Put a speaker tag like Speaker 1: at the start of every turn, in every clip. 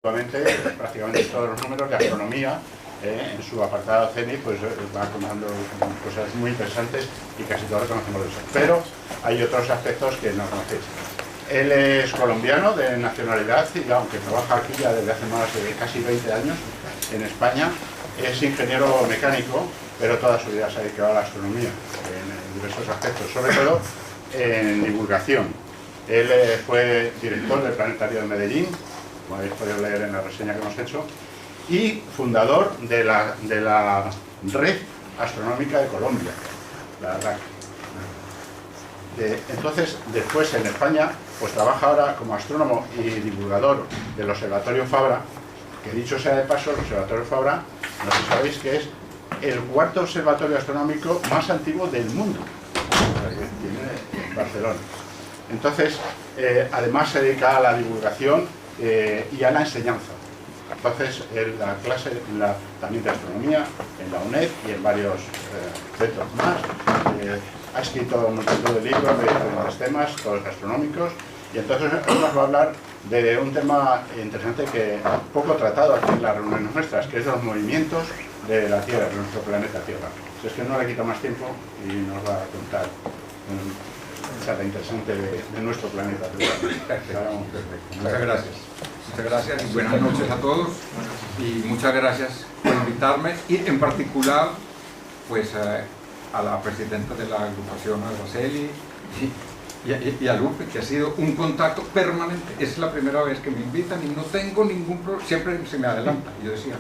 Speaker 1: prácticamente todos los números de astronomía, en su apartado CENI, pues va contando cosas muy interesantes y casi todos reconocemos eso. Pero hay otros aspectos que no conocéis. Él es colombiano de nacionalidad y aunque trabaja aquí ya desde hace más de casi 20 años en España, es ingeniero mecánico, pero toda su vida se ha dedicado a la astronomía en diversos aspectos, sobre todo en divulgación. Él fue director del Planetario de Medellín, como habéis podido leer en la reseña que hemos hecho, y fundador de la Red Astronómica de Colombia, la RAC. Entonces, después en España, pues trabaja ahora como astrónomo y divulgador del Observatorio Fabra, que dicho sea de paso, el Observatorio Fabra, no sé si sabéis que es el cuarto observatorio astronómico más antiguo del mundo, que tiene en Barcelona. Entonces, además se dedica a la divulgación y a la enseñanza. Entonces, él da clase también de astronomía en la UNED y en varios centros más. Ha escrito un montón de libros de diferentes temas, todos astronómicos, y entonces hoy nos va a hablar de un tema interesante que poco tratado aquí en las reuniones nuestras, que es los movimientos de la Tierra, de nuestro planeta Tierra. Si es que no le quito más tiempo y nos va a contar una charla interesante de nuestro planeta Tierra.
Speaker 2: Perfecto. Muchas gracias. Muchas gracias y buenas noches a todos. Y muchas gracias por invitarme y en particular pues a la presidenta de la agrupación, Araceli, y a Lupe, que ha sido un contacto permanente. Es la primera vez que me invitan y no tengo ningún problema, siempre se me adelanta. Y yo decía,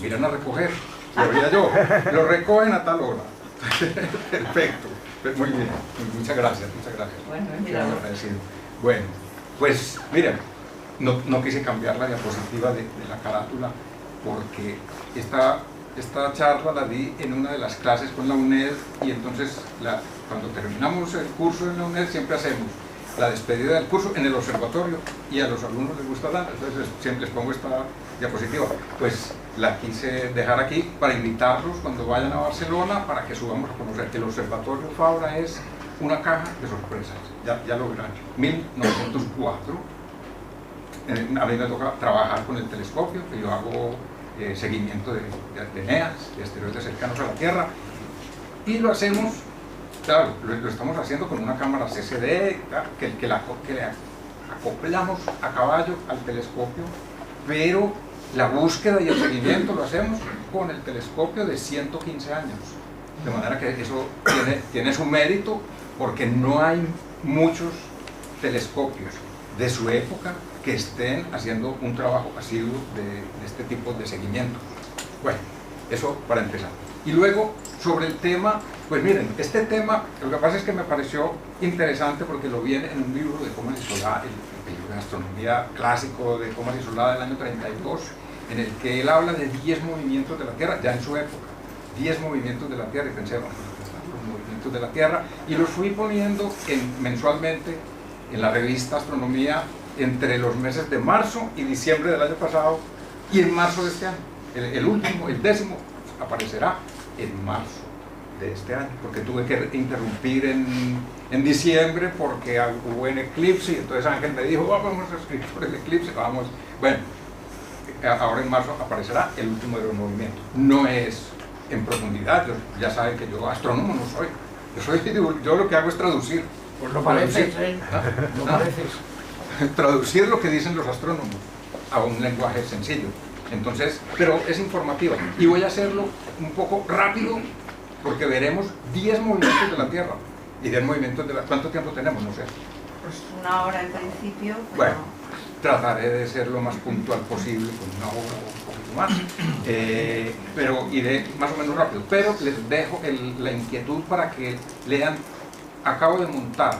Speaker 2: miran a recoger, lo veía yo, lo recogen a tal hora. Perfecto, muy bien, muchas gracias, muchas gracias. Bueno, agradecido. Bueno, pues miren, no quise cambiar la diapositiva de la carátula porque esta charla la di en una de las clases con la UNED y entonces cuando terminamos el curso en la UNED siempre hacemos la despedida del curso en el observatorio y a los alumnos les gusta dar, entonces siempre les pongo esta diapositiva. Pues la quise dejar aquí para invitarlos cuando vayan a Barcelona para que subamos a conocer. El Observatorio Fabra es una caja de sorpresas, ya lo verán. 1904, a mí me toca trabajar con el telescopio, que yo hago seguimiento de NEAs, de asteroides cercanos a la Tierra, y lo hacemos, claro, lo estamos haciendo con una cámara CCD que le acoplamos a caballo al telescopio, pero la búsqueda y el seguimiento lo hacemos con el telescopio de 115 años, de manera que eso tiene su mérito porque no hay muchos telescopios de su época que estén haciendo un trabajo asiduo de este tipo de seguimiento. Bueno, eso para empezar. Y luego, sobre el tema, pues miren, este tema, lo que pasa es que me pareció interesante porque lo vi en un libro de Comas y Solá, el libro de astronomía clásico de Comas y Solá del año 32, en el que él habla de 10 movimientos de la Tierra, ya en su época, 10 movimientos de la Tierra, y pensé, bueno, los movimientos de la Tierra, y los fui poniendo mensualmente en la revista Astronomía entre los meses de marzo y diciembre del año pasado y en marzo de este año. El último, el 10º, aparecerá en marzo de este año, porque tuve que interrumpir en diciembre porque hubo un eclipse y entonces Ángel me dijo, vamos a escribir por el eclipse, vamos. Bueno, ahora en marzo aparecerá el último de los movimientos. No es en profundidad, ya saben que yo astrónomo no soy. Yo lo que hago es traducir.
Speaker 3: Pues lo pareces, ¿eh? Lo pareces.
Speaker 2: Traducir lo que dicen los astrónomos a un lenguaje sencillo. Entonces, pero es informativa. Y voy a hacerlo un poco rápido porque veremos 10 movimientos de la Tierra. Y 10 movimientos de la... ¿Cuánto tiempo tenemos? No sé.
Speaker 4: Pues una hora en principio. Pero...
Speaker 2: Bueno, trataré de ser lo más puntual posible, con una hora o un poquito más. Pero iré más o menos rápido. Pero les dejo la inquietud para que lean. Acabo de montar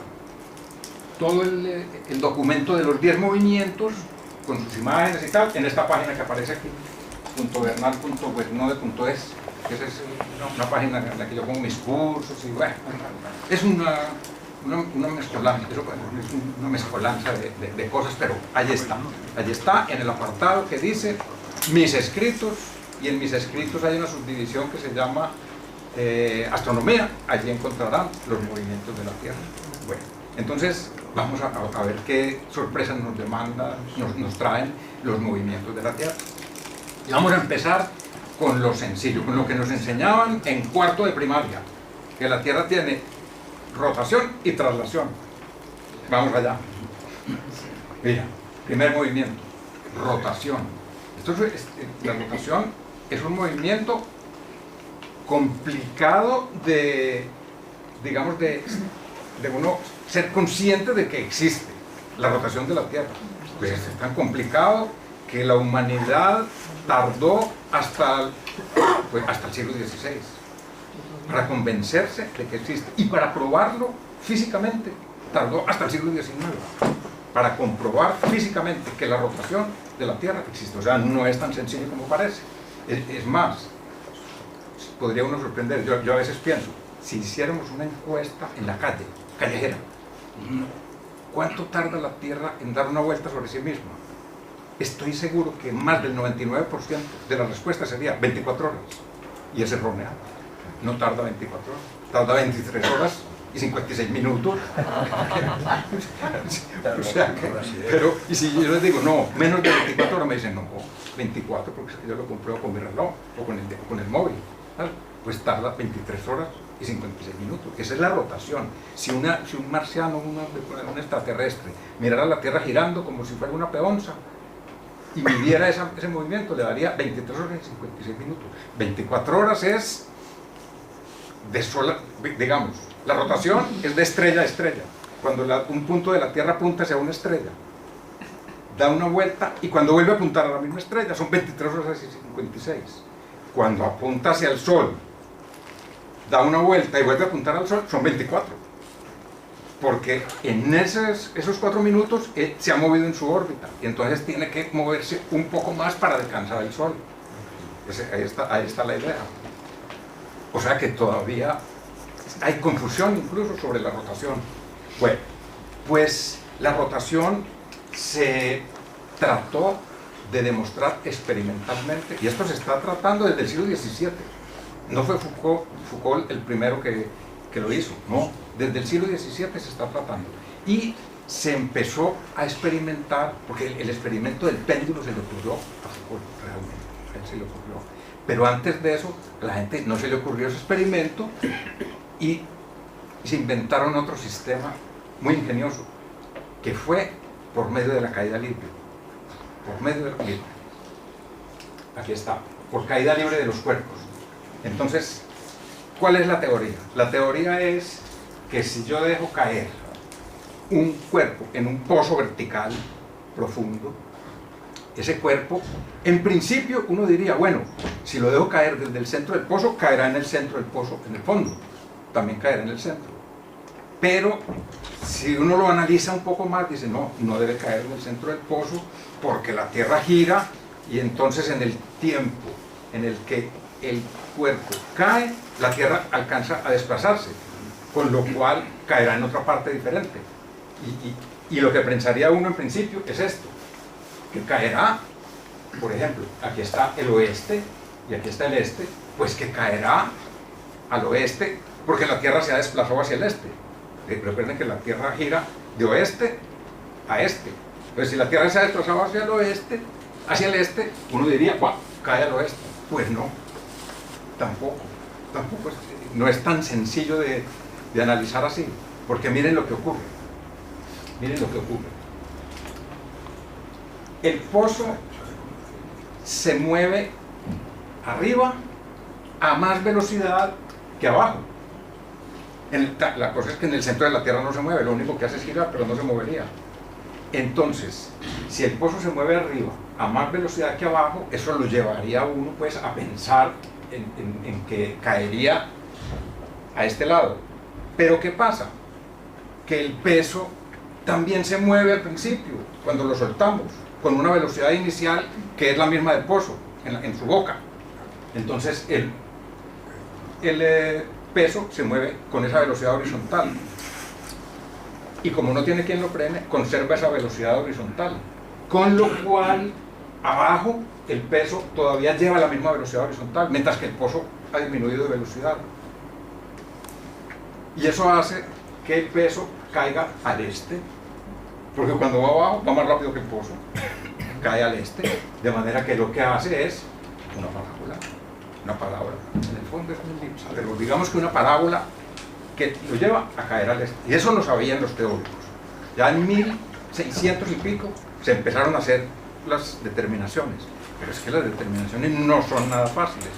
Speaker 2: todo el documento de los 10 movimientos con sus imágenes y tal en esta página que aparece aquí, .bernal.webnode.es, que esa es una página en la que yo pongo mis cursos y bueno, es una mezcolanza, es una mezcolanza de cosas, pero ahí está en el apartado que dice mis escritos, y en mis escritos hay una subdivisión que se llama astronomía. Allí encontrarán los movimientos de la Tierra. Bueno, Entonces, vamos a ver qué sorpresas nos demandan, nos traen los movimientos de la Tierra. Y vamos a empezar con lo sencillo, con lo que nos enseñaban en cuarto de primaria, que la Tierra tiene rotación y traslación. Vamos allá. Mira, primer movimiento, rotación. La rotación es un movimiento complicado de, digamos, de uno ser consciente de que existe la rotación de la Tierra. Pues es tan complicado que la humanidad tardó hasta el siglo XVI para convencerse de que existe, y para probarlo físicamente tardó hasta el siglo XIX para comprobar físicamente que la rotación de la Tierra existe. O sea, no es tan sencillo como parece. Es más, podría uno sorprender. Yo a veces pienso, si hiciéramos una encuesta en la calle, callejera, ¿cuánto tarda la Tierra en dar una vuelta sobre sí misma? Estoy seguro que más del 99% de la respuesta sería 24 horas. Y es errónea. No tarda 24 horas, tarda 23 horas y 56 minutos. O sea que, pero, y si yo les digo, no, menos de 24 horas, me dicen, no, 24, porque yo lo compruebo con mi reloj o con el móvil. ¿Sabes? Pues tarda 23 horas y 56 minutos. Esa es la rotación. Si un marciano, un extraterrestre, mirara la Tierra girando como si fuera una peonza y midiera ese movimiento, le daría 23 horas y 56 minutos. 24 horas es de sola, digamos, la rotación es de estrella a estrella. Cuando un punto de la Tierra apunta hacia una estrella, da una vuelta, y cuando vuelve a apuntar a la misma estrella son 23 horas y 56. Cuando apunta hacia el Sol, da una vuelta y vuelve a apuntar al Sol, son 24. Porque en esos 4 minutos se ha movido en su órbita, y entonces tiene que moverse un poco más para alcanzar el Sol. Ahí está la idea. O sea que todavía hay confusión incluso sobre la rotación. Bueno, pues la rotación se trató de demostrar experimentalmente, y esto se está tratando desde el siglo XVII. No fue Foucault el primero que lo hizo, no, desde el siglo XVII se está tratando. Y se empezó a experimentar, porque el experimento del péndulo se le ocurrió a Foucault, realmente, a él se le ocurrió. Pero antes de eso, a la gente no se le ocurrió ese experimento, y se inventaron otro sistema muy ingenioso, que fue por medio de la caída libre. Por medio de la libre. Aquí está, por caída libre de los cuerpos. Entonces, ¿cuál es la teoría? La teoría es que si yo dejo caer un cuerpo en un pozo vertical profundo, ese cuerpo, en principio uno diría, bueno, si lo dejo caer desde el centro del pozo, caerá en el centro del pozo, en el fondo, también caerá en el centro. Pero si uno lo analiza un poco más, dice, no, no debe caer en el centro del pozo, porque la Tierra gira, y entonces en el tiempo en el que el cuerpo cae, la Tierra alcanza a desplazarse, con lo cual caerá en otra parte diferente. Y lo que pensaría uno en principio es esto, que caerá, por ejemplo, aquí está el oeste y aquí está el este, pues que caerá al oeste, porque la Tierra se ha desplazado hacia el este. Recuerden que la Tierra gira de oeste a este. Entonces, si la Tierra se ha desplazado hacia el oeste, hacia el este, uno diría, ¡guau!, cae al oeste. Pues no, tampoco no es tan sencillo de analizar así, porque miren lo que ocurre. Miren lo que ocurre. El pozo se mueve arriba a más velocidad que abajo. La cosa es que en el centro de la Tierra no se mueve, lo único que hace es girar, pero no se movería. Entonces, si el pozo se mueve arriba a más velocidad que abajo, eso lo llevaría a uno pues a pensar en que caería a este lado. Pero ¿qué pasa? Que el peso también se mueve al principio, cuando lo soltamos, con una velocidad inicial que es la misma del pozo, en su boca. Entonces el peso se mueve con esa velocidad horizontal, y como no tiene quien lo frene, conserva esa velocidad horizontal, con lo cual abajo el peso todavía lleva la misma velocidad horizontal, mientras que el pozo ha disminuido de velocidad, y eso hace que el peso caiga al este, porque cuando va abajo va más rápido que el pozo, cae al este, de manera que lo que hace es una parábola, en el fondo es un elipse, pero digamos que una parábola que lo lleva a caer al este, y eso lo sabían los teóricos. Ya en 1600 y pico se empezaron a hacer las determinaciones, pero es que las determinaciones no son nada fáciles,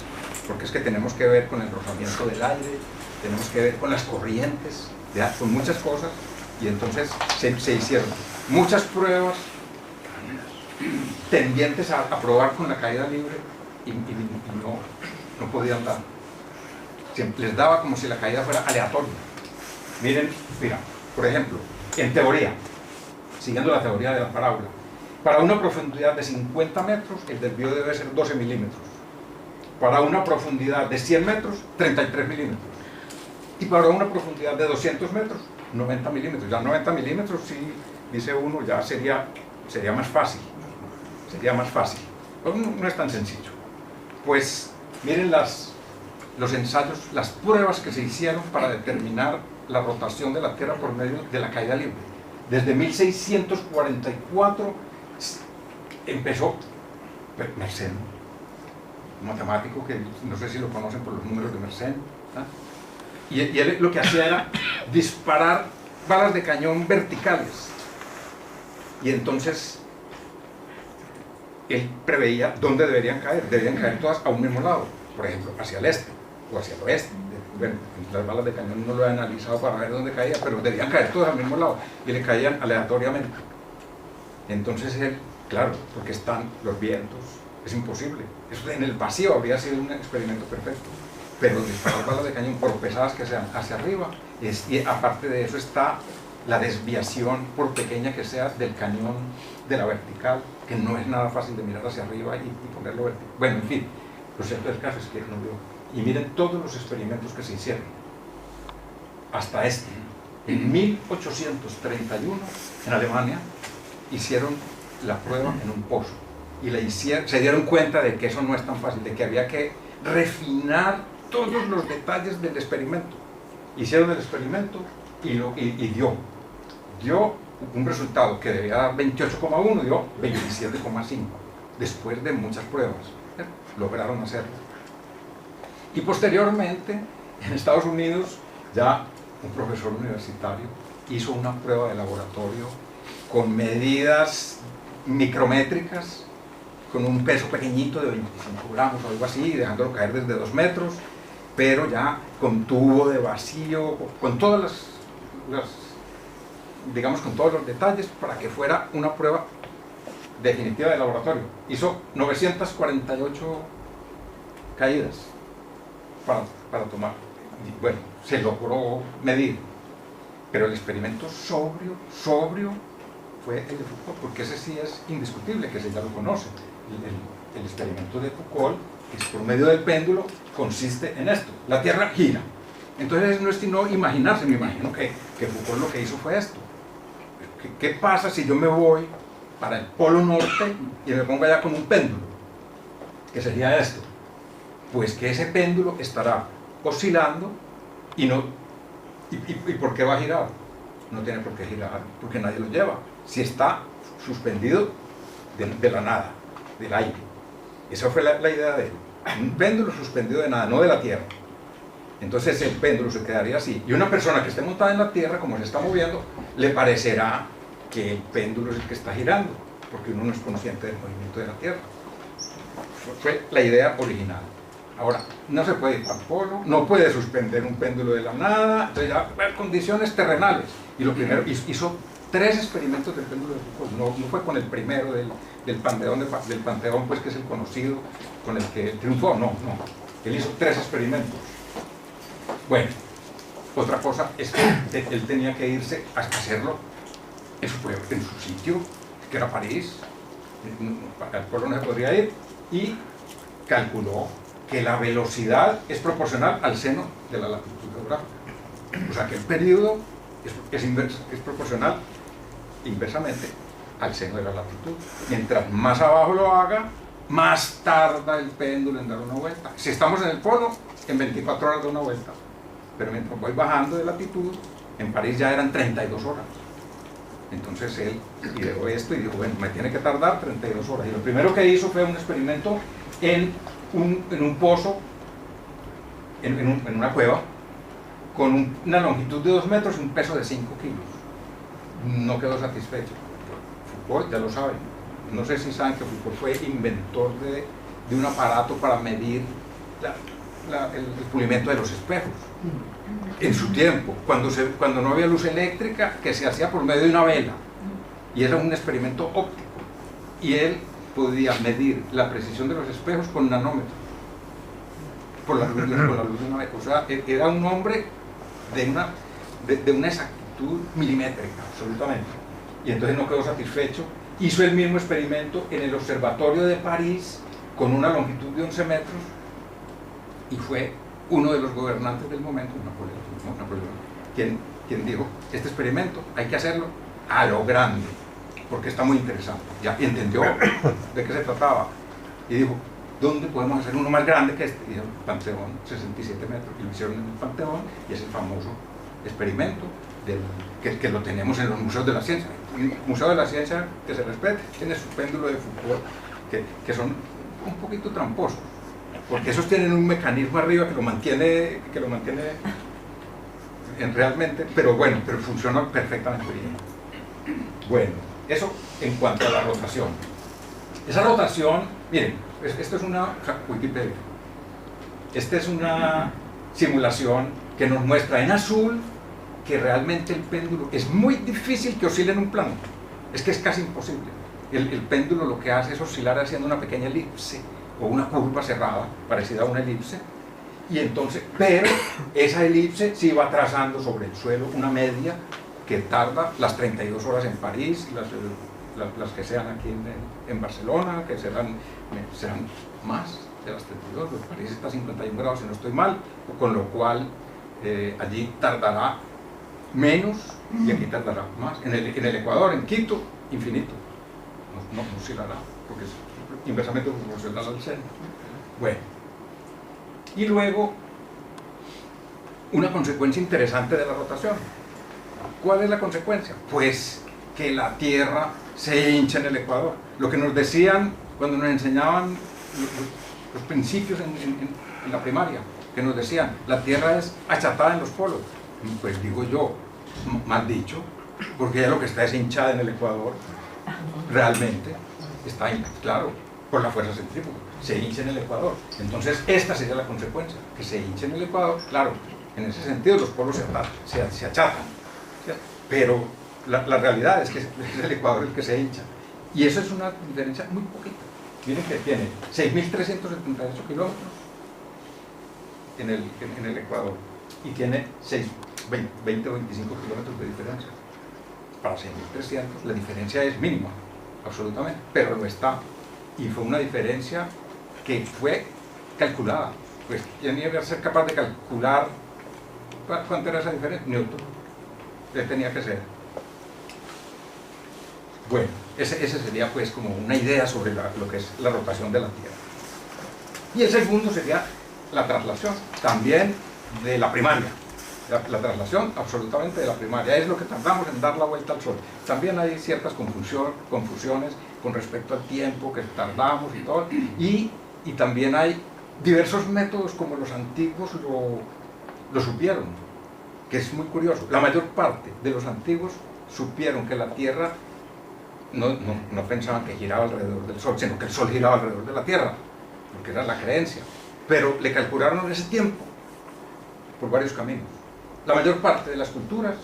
Speaker 2: porque es que tenemos que ver con el rozamiento del aire, tenemos que ver con las corrientes, ya, con muchas cosas, y entonces se hicieron muchas pruebas tendientes a probar con la caída libre y no podían dar. Les daba como si la caída fuera aleatoria. Miren, mira, por ejemplo, en teoría, siguiendo la teoría de la parábola, para una profundidad de 50 metros el desvío debe ser 12 milímetros. Para una profundidad de 100 metros, 33 milímetros. Y para una profundidad de 200 metros, 90 milímetros. Ya 90 milímetros, sí, dice uno, ya sería más fácil. Sería más fácil. Pero no es tan sencillo. Pues miren los ensayos, las pruebas que se hicieron para determinar la rotación de la Tierra por medio de la caída libre. Desde 1644 empezó Mersenne, un matemático que no sé si lo conocen por los números de Mersenne, ¿ah? Y él lo que hacía era disparar balas de cañón verticales, y entonces él preveía dónde deberían caer todas a un mismo lado, por ejemplo, hacia el este o hacia el oeste. Bueno, las balas de cañón no lo he analizado para ver dónde caía, pero debían caer todas al mismo lado, y le caían aleatoriamente. Entonces él, claro, porque están los vientos, es imposible. Eso en el vacío habría sido un experimento perfecto, pero disparar balas de cañón, por pesadas que sean, hacia arriba, y aparte de eso está la desviación, por pequeña que sea, del cañón de la vertical, que no es nada fácil de mirar hacia arriba y ponerlo vertical. Bueno, en fin, lo cierto del caso es que no vio. Y miren todos los experimentos que se hicieron hasta este. En 1831 en Alemania hicieron la prueba en un pozo y se dieron cuenta de que eso no es tan fácil, de que había que refinar todos los detalles del experimento. Hicieron el experimento y dio un resultado que debía dar 28,1, dio 27,5 después de muchas pruebas. Lograron hacerlo. Y posteriormente, en Estados Unidos, ya un profesor universitario hizo una prueba de laboratorio con medidas micrométricas, con un peso pequeñito de 25 gramos o algo así, dejándolo caer desde 2 metros, pero ya con tubo de vacío, con todas digamos, con todos los detalles, para que fuera una prueba definitiva de laboratorio. Hizo 948 caídas para tomar. Y bueno, se logró medir, pero el experimento sobrio fue el de Foucault, porque ese sí es indiscutible, que se ya lo conoce. El experimento de Foucault, que es por medio del péndulo, consiste en esto: la Tierra gira. Entonces no es sino imaginarse. Me imagino que Foucault lo que hizo fue esto. ¿Qué pasa si yo me voy para el polo norte y me pongo allá con un péndulo? ¿Qué sería esto? Pues que ese péndulo estará oscilando y ¿por qué va a girar? No tiene por qué girar, porque nadie lo lleva. Si está suspendido de la nada, del aire. Esa fue la idea de él. Un péndulo suspendido de nada, no de la Tierra. Entonces el péndulo se quedaría así. Y una persona que esté montada en la Tierra, como se está moviendo, le parecerá que el péndulo es el que está girando, porque uno no es consciente del movimiento de la Tierra. Fue la idea original. Ahora, no se puede ir al polo, no puede suspender un péndulo de la nada, entonces ya condiciones terrenales. Y lo primero, hizo 3 experimentos del péndulo de Foucault, no fue con el primero del Panteón, pues, que es el conocido, con el que triunfó, no. Él hizo 3 experimentos. Bueno, otra cosa es que él tenía que irse a hacerlo en su sitio, que era París. Al pueblo no se podría ir, y calculó que la velocidad es proporcional al seno de la latitud geográfica. O sea que el periodo es proporcional inversamente al seno de la latitud. Mientras más abajo lo haga, más tarda el péndulo en dar una vuelta. Si estamos en el polo, en 24 horas da una vuelta. Pero mientras voy bajando de latitud, En París ya eran 32 horas. Entonces él ideó esto y dijo, bueno, me tiene que tardar 32 horas. Y lo primero que hizo fue un experimento en un pozo, en una cueva, con una longitud de 2 metros y un peso de 5 kilos. No quedó satisfecho. Foucault, ya lo saben, no sé si saben que Foucault fue inventor de un aparato para medir el pulimiento de los espejos. En su tiempo, cuando no había luz eléctrica, que se hacía por medio de una vela, y era un experimento óptico, y él podía medir la precisión de los espejos con nanómetros, con la luz de una vela. O sea, era un hombre de una exactitud milimétrica, absolutamente. Y entonces no quedó satisfecho, hizo el mismo experimento en el Observatorio de París con una longitud de 11 metros, y fue uno de los gobernantes del momento, Napoleón, quien dijo, este experimento hay que hacerlo a lo grande, porque está muy interesante. Ya entendió de qué se trataba, y dijo, ¿dónde podemos hacer uno más grande que este? Y dijo, Panteón, 67 metros, y lo hicieron en el Panteón, y es el famoso experimento que lo tenemos en los museos de la ciencia. Un museo de la ciencia que se respete, tiene su péndulo de Foucault, que son un poquito tramposos, porque esos tienen un mecanismo arriba que lo mantiene realmente, pero bueno, pero funciona perfectamente bien. Bueno, eso en cuanto a la rotación. Esa rotación, miren, esto es una Wikipedia. Esta es una simulación que nos muestra en azul que realmente el péndulo es muy difícil que oscile en un plano. Es que es casi imposible. El péndulo lo que hace es oscilar haciendo una pequeña elipse o una curva cerrada, parecida a una elipse, y entonces, pero esa elipse sí va trazando sobre el suelo una media que tarda las 32 horas en París, las que sean aquí en Barcelona, que serán más de las 32, pues París está a 51 grados si no estoy mal, con lo cual allí tardará menos y aquí tardará más. En el Ecuador, en Quito, infinito, no oscilará, porque es inversamente proporcional al centro. Bueno, y luego una consecuencia interesante de la rotación. ¿Cuál es la consecuencia? Pues que la Tierra se hincha en el Ecuador. Lo que nos decían cuando nos enseñaban los principios en la primaria, que nos decían, la Tierra es achatada en los polos. Pues digo yo, mal dicho, porque ya lo que está es hinchada en el Ecuador, realmente está, claro, por la fuerza centrífuga, se hincha en el Ecuador. Entonces esta sería la consecuencia, que se hincha en el Ecuador. Claro, en ese sentido los polos se achatan, ¿cierto? Pero la realidad es que es el Ecuador el que se hincha, y eso es una diferencia muy poquita. Miren que tiene 6.378 kilómetros en el Ecuador, y tiene 20 o 25 kilómetros de diferencia. Para 6.300 la diferencia es mínima, absolutamente, pero lo está, y fue una diferencia que fue calculada. Pues ¿quién iba a ser capaz de calcular cuánto era esa diferencia? Newton. Él tenía que ser. Bueno, ese sería pues como una idea sobre lo que es la rotación de la Tierra. Y el segundo sería la traslación, también de la primaria. La traslación absolutamente de la primaria, es lo que tardamos en dar la vuelta al Sol. También hay ciertas confusiones con respecto al tiempo que tardamos y todo, y también hay diversos métodos como los antiguos lo supieron, que es muy curioso. La mayor parte de los antiguos supieron que la Tierra no pensaban que giraba alrededor del Sol, sino que el Sol giraba alrededor de la Tierra, porque era la creencia, pero le calcularon ese tiempo por varios caminos. La mayor parte de las culturas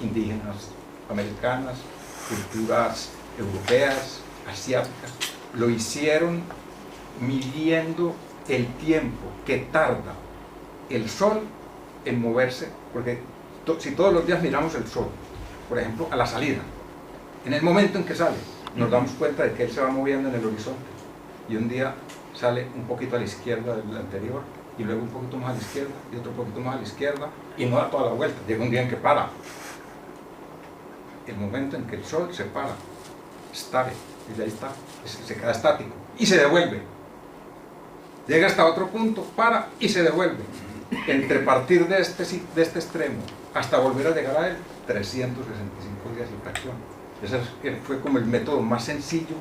Speaker 2: indígenas, americanas, culturas europeas, asiáticas, lo hicieron midiendo el tiempo que tarda el Sol en moverse, porque si todos los días miramos el Sol, por ejemplo, a la salida, en el momento en que sale, nos damos cuenta de que él se va moviendo en el horizonte, y un día sale un poquito a la izquierda del anterior, y luego un poquito más a la izquierda, y otro poquito más a la izquierda, y no da toda la vuelta. Llega un día en que para. El momento en que el Sol se para, stare, y ahí está, se queda estático, y se devuelve. Llega hasta otro punto, para, y se devuelve. entre partir de este extremo hasta volver a llegar a él, 365 días y fracción. Ese fue como el método más sencillo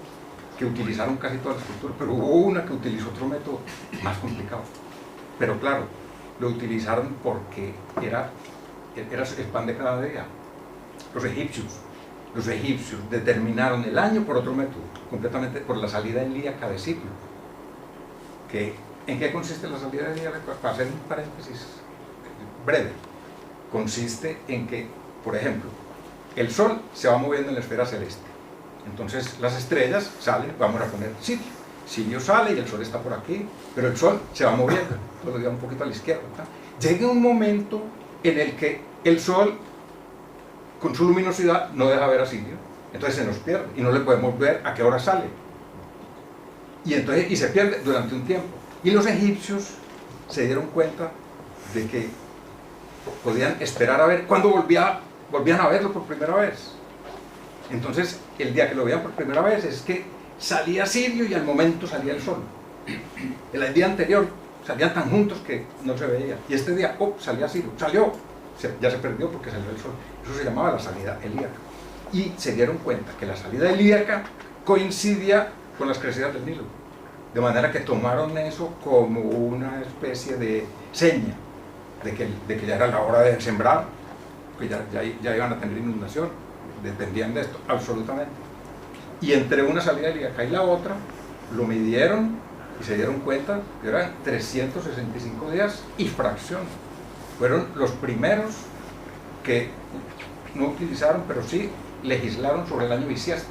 Speaker 2: que utilizaron casi todas las culturas, pero hubo una que utilizó otro método más complicado. Pero claro, lo utilizaron porque era el pan de cada día. Los egipcios determinaron el año por otro método, completamente por la salida ilíaca de ciclos. ¿En qué consiste la salida ilíaca? Para hacer un paréntesis breve, consiste en que, por ejemplo, el Sol se va moviendo en la esfera celeste. Entonces las estrellas salen, vamos a poner Sirio. Sirio sale y el Sol está por aquí, pero el Sol se va moviendo, todo lo digo un poquito a la izquierda, ¿verdad? Llega un momento en el que el Sol, con su luminosidad, no deja ver a Sirio, entonces se nos pierde y no le podemos ver a qué hora sale. Y se pierde durante un tiempo. Y los egipcios se dieron cuenta de que podían esperar a ver cuándo volvían a verlo por primera vez. Entonces, el día que lo veían por primera vez es que salía Sirio y al momento salía el Sol. El día anterior salían tan juntos que no se veía. Y este día, salía Sirio. Salió. Ya se perdió porque salió el Sol. Eso se llamaba la salida helíaca. Y se dieron cuenta que la salida helíaca coincidía con las crecidas del Nilo. De manera que tomaron eso como una especie de seña de que ya era la hora de sembrar, que ya iban a tener inundación. Dependían de esto, absolutamente. Y entre una salida helíaca y la otra, lo midieron y se dieron cuenta que eran 365 días y fracción. Fueron los primeros que no utilizaron, pero sí legislaron sobre el año bisiesto.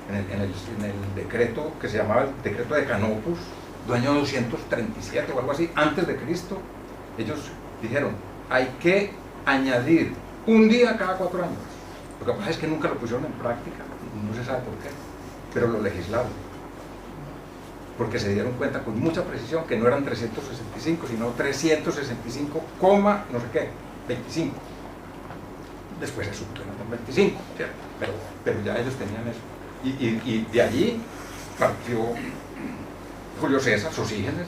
Speaker 2: En el decreto que se llamaba el decreto de Canopus, del año 237 o algo así, antes de Cristo, ellos dijeron, hay que añadir un día cada 4 años. Lo que pasa es que nunca lo pusieron en práctica, no se sabe por qué, pero lo legislaron. Porque se dieron cuenta con mucha precisión que no eran 365, sino 365, no sé qué, 25. Después se subtuvieron con 25, ¿cierto? Pero ya ellos tenían eso. Y de allí partió Julio César, Sosígenes,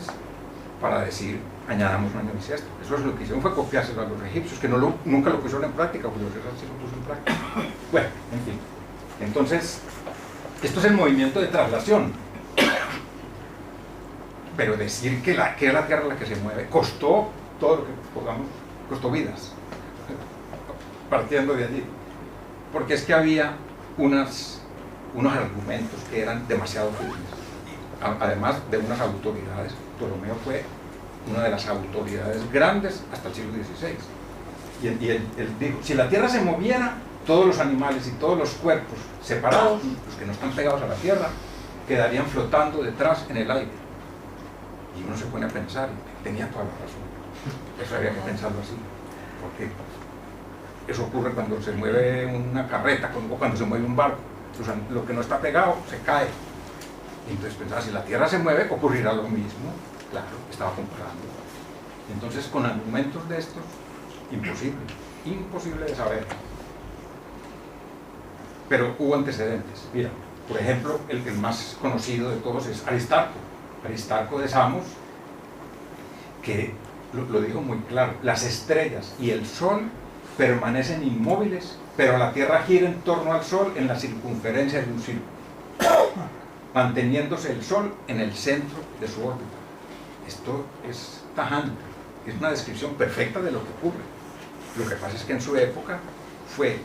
Speaker 2: para decir, añadamos un año bisiesto. Eso es lo que hicieron, fue copiárselo a los egipcios, que nunca lo pusieron en práctica. Julio César sí lo puso en práctica. Bueno, en fin. Entonces, esto es el movimiento de traslación. Pero decir que es la Tierra la que se mueve, costó todo lo que podamos, costó vidas, partiendo de allí. Porque es que había unos argumentos que eran demasiado firmes. Además de unas autoridades. Ptolomeo fue una de las autoridades grandes hasta el siglo XVI. Y él dijo, si la Tierra se moviera, todos los animales y todos los cuerpos separados, los que no están pegados a la Tierra, quedarían flotando detrás en el aire. Y uno se pone a pensar, y tenía toda la razón. Eso había que pensarlo así. Porque eso ocurre cuando se mueve una carreta o cuando se mueve un barco. Lo que no está pegado se cae. Y entonces pensaba, si la Tierra se mueve, ocurrirá lo mismo. Claro, estaba comparando. Entonces, con argumentos de estos, imposible de saber. Pero hubo antecedentes. Mira, por ejemplo, el más conocido de todos es Aristarco de Samos, que lo dijo muy claro: las estrellas y el Sol permanecen inmóviles, pero la Tierra gira en torno al Sol en la circunferencia de un círculo, manteniéndose el Sol en el centro de su órbita. Esto es tajante, es una descripción perfecta de lo que ocurre. Lo que pasa es que en su época fue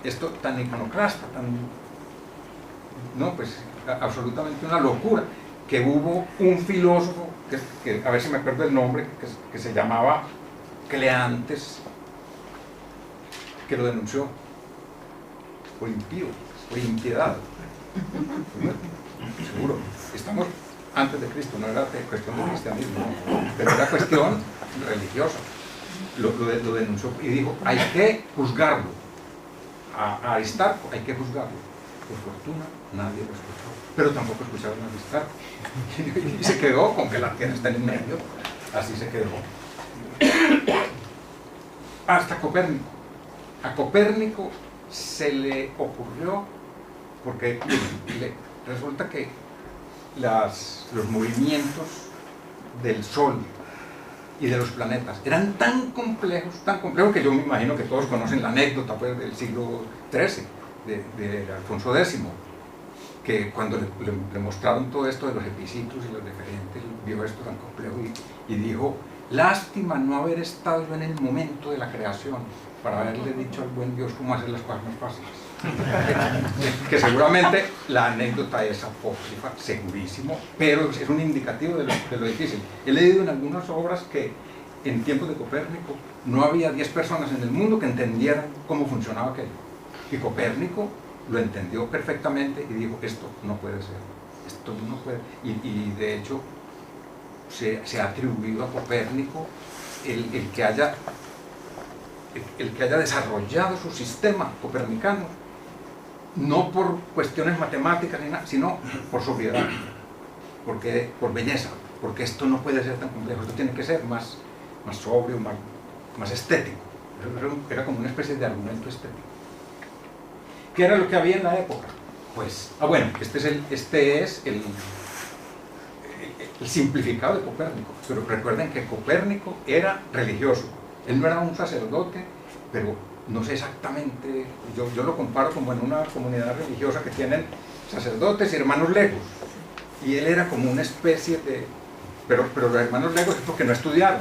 Speaker 2: esto tan iconoclasta, absolutamente una locura, que hubo un filósofo, que a ver si me acuerdo el nombre, que se llamaba Cleantes, que lo denunció por impío, por impiedad. Seguro, estamos antes de Cristo, no era cuestión de cristianismo, pero era cuestión religiosa. Lo denunció y dijo, hay que juzgarlo. A Aristarco hay que juzgarlo. Por fortuna, nadie lo escuchó, pero tampoco escucharon a Aristarco. Y se quedó con que la Tierra está en medio. Así se quedó. Hasta Copérnico. A Copérnico se le ocurrió, porque resulta que los movimientos del Sol y de los planetas eran tan complejos que yo me imagino que todos conocen la anécdota pues, del siglo XIII, de Alfonso X, que cuando le mostraron todo esto de los epiciclos y los diferentes, vio esto tan complejo y dijo: lástima no haber estado yo en el momento de la creación para haberle dicho al buen Dios cómo hacer las cosas más fáciles. Que seguramente la anécdota es apócrifa, segurísimo, pero es un indicativo de lo difícil. He leído en algunas obras que en tiempos de Copérnico no había 10 personas en el mundo que entendieran cómo funcionaba aquello. Y Copérnico lo entendió perfectamente y dijo: esto no puede ser, esto no puede. Y de hecho se ha atribuido a Copérnico el que haya desarrollado su sistema copernicano, no por cuestiones matemáticas ni nada, sino por sobriedad, por belleza, porque esto no puede ser tan complejo, esto tiene que ser más sobrio, más estético. Era como una especie de argumento estético. ¿Qué era lo que había en la época? Pues, bueno, este es el simplificado de Copérnico, pero recuerden que Copérnico era religioso, él no era un sacerdote, pero no sé exactamente, yo lo comparo como en una comunidad religiosa que tienen sacerdotes y hermanos legos, y él era como una especie de, pero los hermanos legos es porque no estudiaron,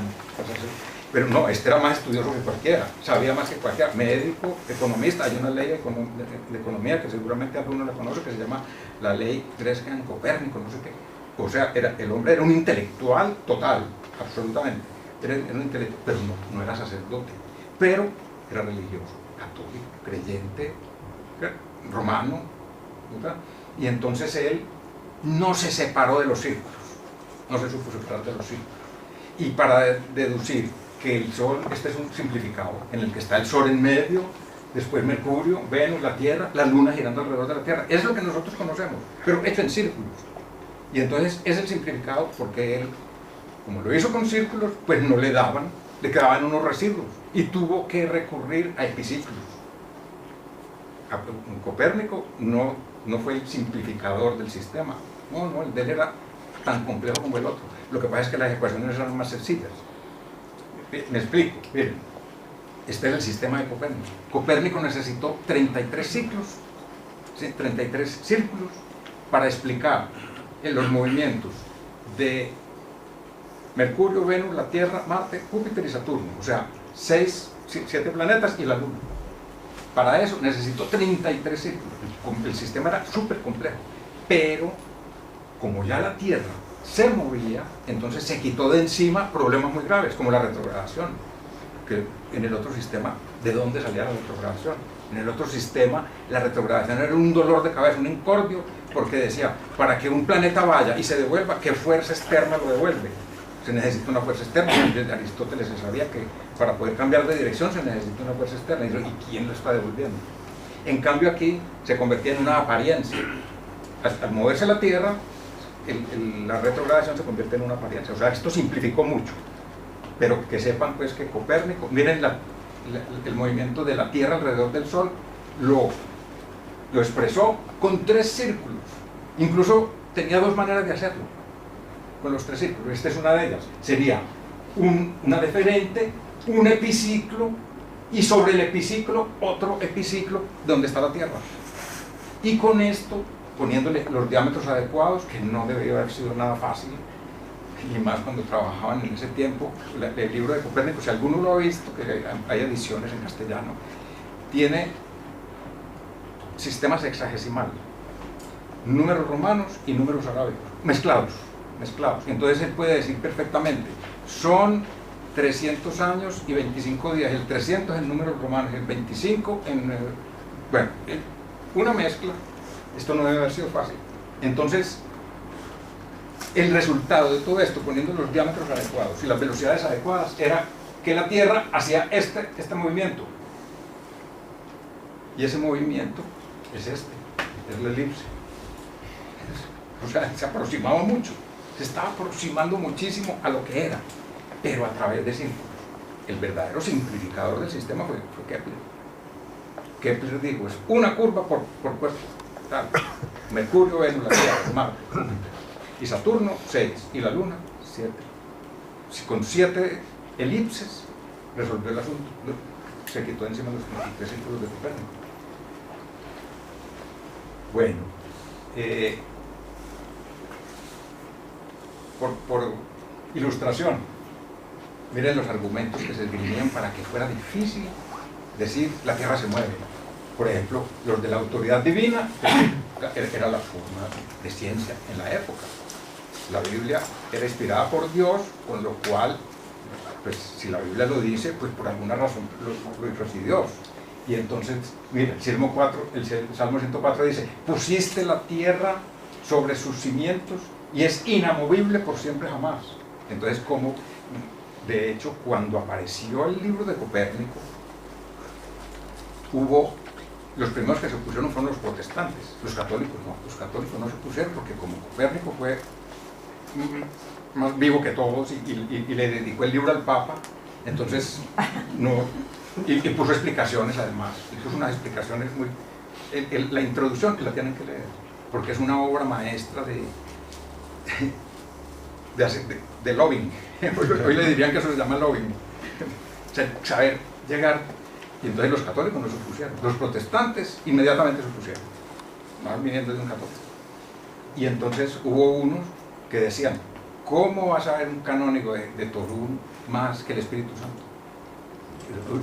Speaker 2: pero no, este era más estudioso que cualquiera, sabía más que cualquiera, médico, economista. Hay una ley de economía que seguramente alguno la conoce, que se llama la ley Gresham-Copérnico, no sé qué. O sea, el hombre era un intelectual total, absolutamente, era un intelectual, pero no era sacerdote, pero era religioso, católico, creyente, romano, ¿verdad? Y entonces él no se separó de los círculos, no se supo separar de los círculos, y para deducir que el Sol, este es un simplificado, en el que está el Sol en medio, después Mercurio, Venus, la Tierra, la Luna girando alrededor de la Tierra, es lo que nosotros conocemos, pero hecho en círculos. Y entonces es el simplificado porque él, como lo hizo con círculos, pues no le daban, le quedaban unos residuos y tuvo que recurrir a epiciclos. Copérnico no fue el simplificador del sistema, no, el de él era tan complejo como el otro. Lo que pasa es que las ecuaciones eran más sencillas. Me explico, miren, este es el sistema de Copérnico. Copérnico necesitó 33 ciclos, ¿sí? 33 círculos para explicar los movimientos de Mercurio, Venus, la Tierra, Marte, Júpiter y Saturno, o sea, 7 planetas y la Luna. Para eso necesitó 33 círculos. El sistema era súper complejo, pero como ya la Tierra se movía, entonces se quitó de encima problemas muy graves, como la retrogradación, que en el otro sistema, ¿de dónde salía la retrogradación? En el otro sistema, la retrogradación era un dolor de cabeza, un incordio, porque decía, para que un planeta vaya y se devuelva, ¿qué fuerza externa lo devuelve? Se necesita una fuerza externa. Desde Aristóteles se sabía que para poder cambiar de dirección se necesita una fuerza externa. ¿Y quién lo está devolviendo? En cambio aquí se convertía en una apariencia. Al moverse la Tierra, la retrogradación se convierte en una apariencia. O sea, esto simplificó mucho. Pero que sepan pues que Copérnico, miren el movimiento de la Tierra alrededor del Sol, lo expresó con 3 círculos. Incluso tenía 2 maneras de hacerlo, con los 3 círculos. Esta es una de ellas. Sería una deferente, un epiciclo, y sobre el epiciclo otro epiciclo donde está la Tierra. Y con esto, poniéndole los diámetros adecuados, que no debería haber sido nada fácil, y más cuando trabajaban en ese tiempo. El libro de Copérnico, si alguno lo ha visto, que hay ediciones en castellano, tiene sistemas hexagesimales, números romanos y números arábicos, mezclados. Entonces él puede decir perfectamente, son 300 años y 25 días, el 300 en números romanos, el 25 en... bueno, una mezcla. Esto no debe haber sido fácil. Entonces, el resultado de todo esto, poniendo los diámetros adecuados y las velocidades adecuadas, era que la Tierra hacía este movimiento. Y ese movimiento es es la elipse. O sea, se aproximaba mucho, se estaba aproximando muchísimo a lo que era, pero a través de círculos. El verdadero simplificador del sistema fue Kepler. Kepler dijo, es una curva por cuerpo. Tal. Mercurio, Venus, la Tierra, Marte, Júpiter. Y Saturno, 6. Y la Luna, 7. Con 7 elipses, resolvió el asunto. Se quitó encima los 33 círculos de Copérnico. Bueno, por ilustración, miren los argumentos que se esgrimían para que fuera difícil decir la Tierra se mueve. Por ejemplo, los de la autoridad divina, era la forma de ciencia en la época. La Biblia era inspirada por Dios, con lo cual, pues si la Biblia lo dice, pues por alguna razón lo hizo así Dios. Y entonces, mira, el Salmo 104 dice: pusiste la tierra sobre sus cimientos y es inamovible por siempre jamás. Entonces, como de hecho, cuando apareció el libro de Copérnico, los primeros que se opusieron fueron los protestantes. Los católicos no se opusieron, porque como Copérnico fue más vivo que todos y le dedicó el libro al Papa, entonces y puso explicaciones. Además, y puso unas explicaciones muy... la introducción que la tienen que leer, porque es una obra maestra de lobbying. Hoy le dirían que eso se llama lobbying. O sea, saber llegar. Y entonces los católicos no se opusieron. Los protestantes inmediatamente se opusieron, más viniendo de un católico. Y entonces hubo unos que decían: ¿cómo vas a ver un canónigo de Torún más que el Espíritu Santo?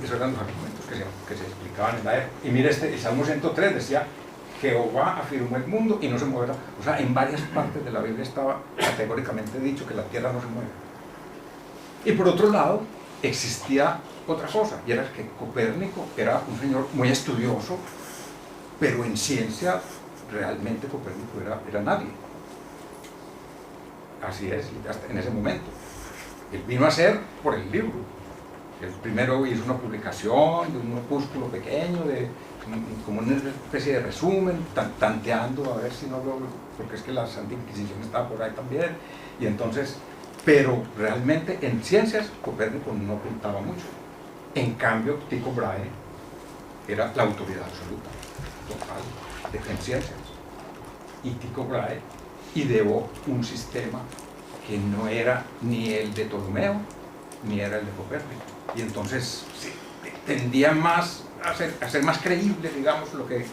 Speaker 2: Esos eran los argumentos que se explicaban en la época. Y mire, el Salmo 103 decía: Jehová afirmó el mundo y no se moverá. O sea, en varias partes de la Biblia estaba categóricamente dicho que la tierra no se mueve. Y por otro lado, existía otra cosa, y era que Copérnico era un señor muy estudioso, pero en ciencia realmente Copérnico era nadie. Así es, hasta en ese momento. Él vino a ser por el libro. Él primero hizo una publicación de un opúsculo pequeño, como una especie de resumen, tanteando a ver si no porque es que la Santa Inquisición estaba por ahí también, y entonces, pero realmente en ciencias Copérnico no pintaba mucho. En cambio, Tycho Brahe era la autoridad absoluta, total, en ciencias. Y Tycho Brahe ideó un sistema que no era ni el de Ptolomeo, ni era el de Copérnico. Y entonces tendía más a ser más creíble, digamos, lo que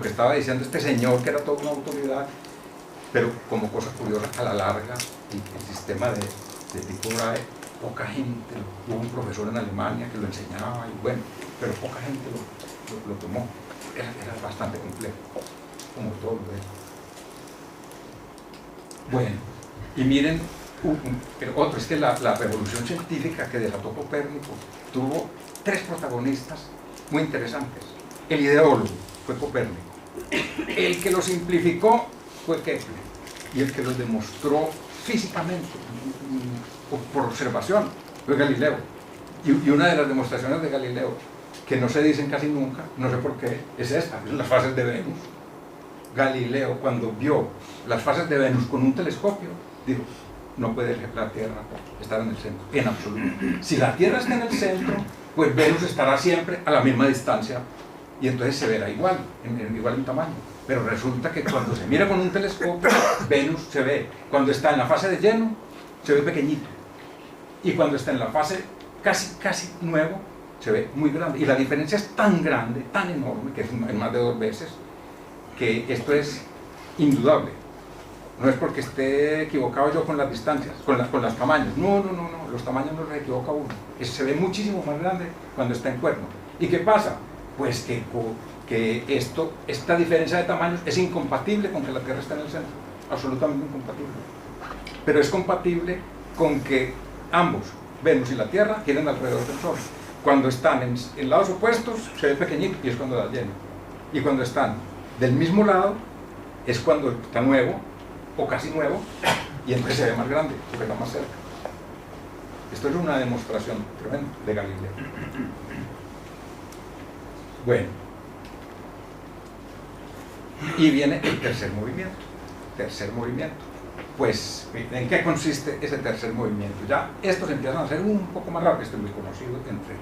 Speaker 2: estaba diciendo este señor, que era toda una autoridad. Pero como cosa curiosa, a la larga, el sistema de Tycho Brahe, poca gente, hubo un profesor en Alemania que lo enseñaba, y bueno, pero poca gente lo tomó. Era bastante complejo, como todo lo de él. Bueno, y miren, otro es que la revolución científica que desató Copérnico tuvo tres protagonistas muy interesantes. El ideólogo fue Copérnico, el que lo simplificó fue Kepler, y el que lo demostró físicamente, por observación, fue Galileo. Y una de las demostraciones de Galileo, que no se dicen casi nunca, no sé por qué, es esta, es las fases de Venus. Galileo, cuando vio las fases de Venus con un telescopio, dijo: no puede la Tierra estar en el centro, en absoluto. Si la Tierra está en el centro, pues Venus estará siempre a la misma distancia, y entonces se verá igual en tamaño. Pero resulta que cuando se mira con un telescopio, Venus se ve, cuando está en la fase de lleno, se ve pequeñito, y cuando está en la fase casi nuevo, se ve muy grande. Y la diferencia es tan grande, tan enorme, que es en más de 2 veces, que esto es indudable. No es porque esté equivocado yo con las distancias, con los tamaños. No, los tamaños no los equivoca uno. Se ve muchísimo más grande cuando está en cuerno. ¿Y qué pasa? Pues que esta diferencia de tamaños es incompatible con que la Tierra esté en el centro. Absolutamente incompatible. Pero es compatible con que ambos, Venus y la Tierra, giran alrededor del Sol. Cuando están en lados opuestos, se ve pequeñito, y es cuando da lleno. Y cuando están del mismo lado, es cuando está nuevo, o casi nuevo, y entonces se ve más grande, porque está más cerca. Esto es una demostración tremenda de Galileo. Bueno, y viene el tercer movimiento. Pues, ¿en qué consiste ese tercer movimiento? Ya estos empiezan a ser un poco más raros. Este es muy conocido entre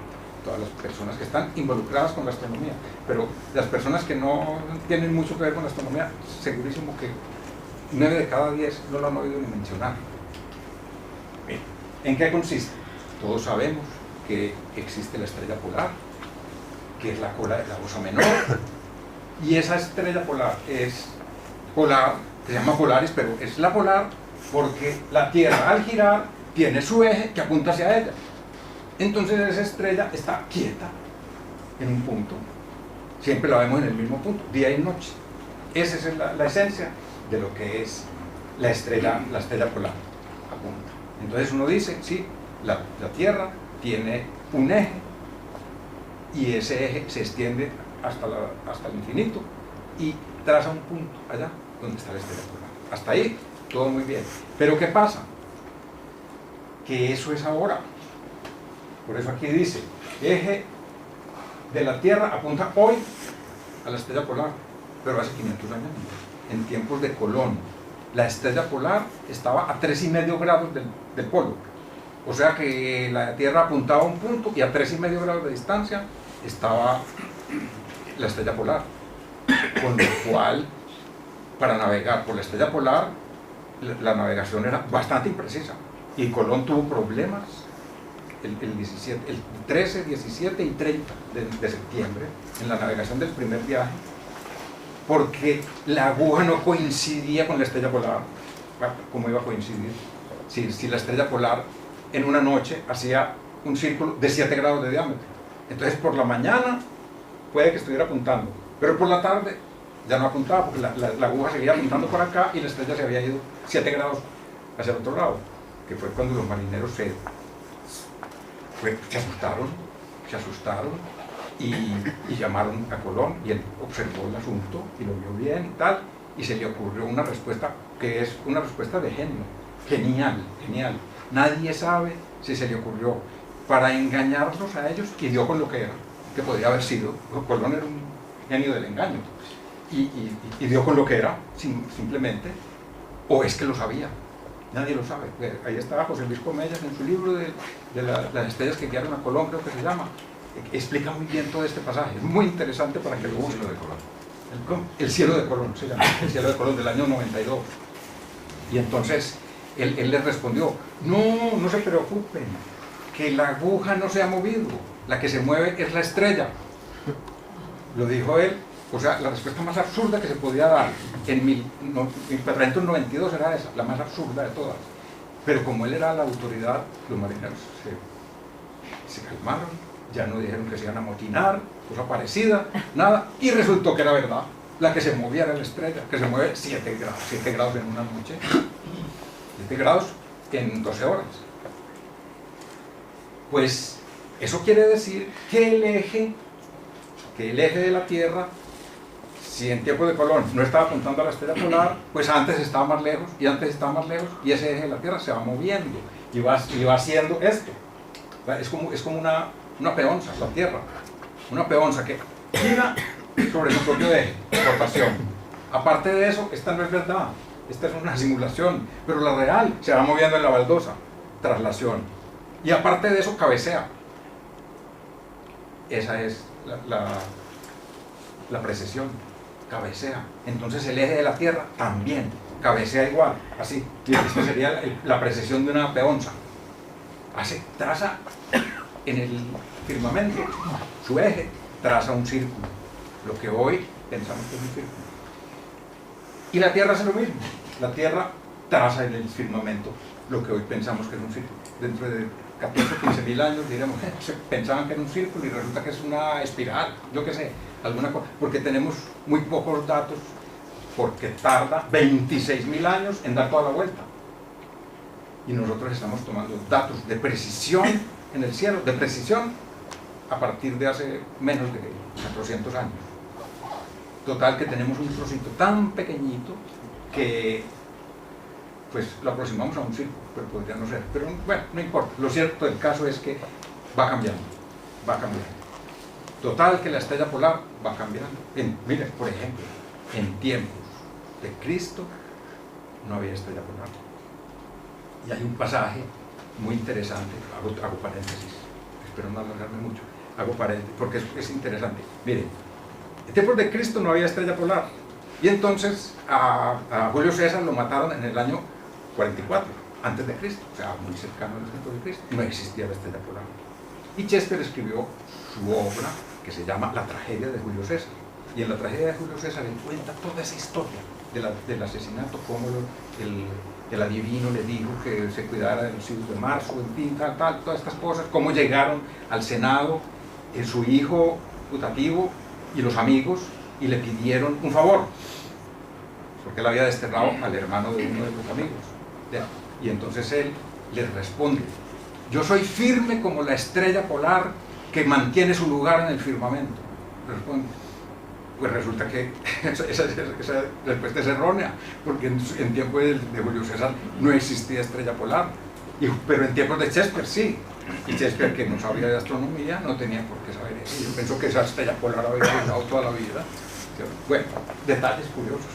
Speaker 2: todas las personas que están involucradas con la astronomía, pero las personas que no tienen mucho que ver con la astronomía, segurísimo que 9 de cada 10 no lo han oído ni mencionar. ¿En qué consiste? todos sabemos que existe la estrella polar, que es la cola de la Osa Menor, y esa estrella polar es polar, se llama Polaris, pero es la polar porque la Tierra al girar tiene su eje que apunta hacia ella. Entonces esa estrella está quieta en un punto, siempre la vemos en el mismo punto, día y noche. Esa es la esencia de lo que es la estrella polar, apunta. Entonces uno dice, sí, la Tierra tiene un eje y ese eje se extiende hasta el infinito y traza un punto allá donde está la estrella polar. Hasta ahí todo muy bien, pero ¿qué pasa? Que eso es ahora. Por eso aquí dice, eje de la Tierra apunta hoy a la estrella polar, pero hace 500 años, en tiempos de Colón, la estrella polar estaba a 3,5 grados del polo. O sea que la Tierra apuntaba a un punto y a 3,5 grados de distancia estaba la estrella polar. Con lo cual, para navegar por la estrella polar, la navegación era bastante imprecisa. Y Colón tuvo problemas el 13, 17 y 30 de septiembre, en la navegación del primer viaje, porque la aguja no coincidía con la estrella polar. ¿Cómo iba a coincidir? Si la estrella polar en una noche hacía un círculo de 7 grados de diámetro. Entonces por la mañana puede que estuviera apuntando, pero por la tarde ya no apuntaba, porque la aguja seguía apuntando por acá y la estrella se había ido 7 grados hacia el otro lado, que fue cuando los marineros se asustaron y llamaron a Colón, y él observó el asunto y lo vio bien y tal, y se le ocurrió una respuesta que es una respuesta de genio, genial. Nadie sabe si se le ocurrió para engañarlos a ellos, y dio con lo que era, que podría haber sido. Colón era un genio del engaño, y dio con lo que era, simplemente, o es que lo sabía. Nadie lo sabe. Ahí está José Luis Comellas en su libro de las estrellas que guiaron a Colón, creo que se llama. Explica muy bien todo este pasaje. Es muy interesante para que lo busquen. El cielo de Colón se llama. El cielo de Colón del año 92. Y entonces él les respondió, no se preocupen, que la aguja no se ha movido. La que se mueve es la estrella. Lo dijo él. O sea, la respuesta más absurda que se podía dar en 1492 era esa, la más absurda de todas. Pero como él era la autoridad, los marineros se calmaron, ya no dijeron que se iban a amotinar, cosa parecida, nada, y resultó que era verdad. La que se movía era la estrella, que se mueve 7 grados en una noche, 7 grados en 12 horas. Pues eso quiere decir que el eje de la Tierra, si en tiempo de Colón no estaba apuntando a la estrella polar, pues antes estaba más lejos, y ese eje de la Tierra se va moviendo, y va haciendo esto. Es como una peonza, la Tierra, una peonza que gira sobre su propio eje, rotación. Aparte de eso, esta no es verdad, esta es una simulación, pero la real se va moviendo en la baldosa, traslación. Y aparte de eso, cabecea. Esa es la precesión. Cabecea. Entonces el eje de la Tierra también cabecea igual, así. Y esta sería la precesión de una peonza. Traza en el firmamento, su eje traza un círculo, lo que hoy pensamos que es un círculo. Y la Tierra hace lo mismo. La Tierra traza en el firmamento lo que hoy pensamos que es un círculo. Dentro de 14 o 15 mil años diremos, pensaban que era un círculo y resulta que es una espiral, yo qué sé, alguna cosa, porque tenemos muy pocos datos, porque tarda 26.000 años en dar toda la vuelta. Y nosotros estamos tomando datos de precisión en el cielo, de precisión a partir de hace menos de 400 años. Total, que tenemos un trocito tan pequeñito que pues lo aproximamos a un círculo, pero podría no ser. Pero bueno, no importa. Lo cierto del caso es que va cambiando. Total, que la estrella polar va cambiando. Miren, por ejemplo, en tiempos de Cristo no había estrella polar. Y hay un pasaje muy interesante, hago paréntesis, espero no alargarme mucho, hago paréntesis porque es interesante. Miren, en tiempos de Cristo no había estrella polar, y entonces a Julio César lo mataron en el año 44, antes de Cristo, o sea, muy cercano al tiempo de Cristo, no existía la estrella polar. Y Shakespeare escribió su obra que se llama La tragedia de Julio César. Y en la tragedia de Julio César él cuenta toda esa historia del asesinato, cómo el adivino le dijo que se cuidara de los hijos de marzo, en fin, todas estas cosas, cómo llegaron al Senado su hijo putativo y los amigos y le pidieron un favor, porque él había desterrado al hermano de uno de los amigos. Y entonces él les responde: yo soy firme como la estrella polar que mantiene su lugar en el firmamento. Responde. Pues resulta que esa respuesta es errónea, porque en tiempo de Julio César no existía estrella polar, pero en tiempos de Shakespeare sí. Y Shakespeare, que no sabía de astronomía, no tenía por qué saber eso. Yo pienso que esa estrella polar había estado toda la vida. Bueno, detalles curiosos.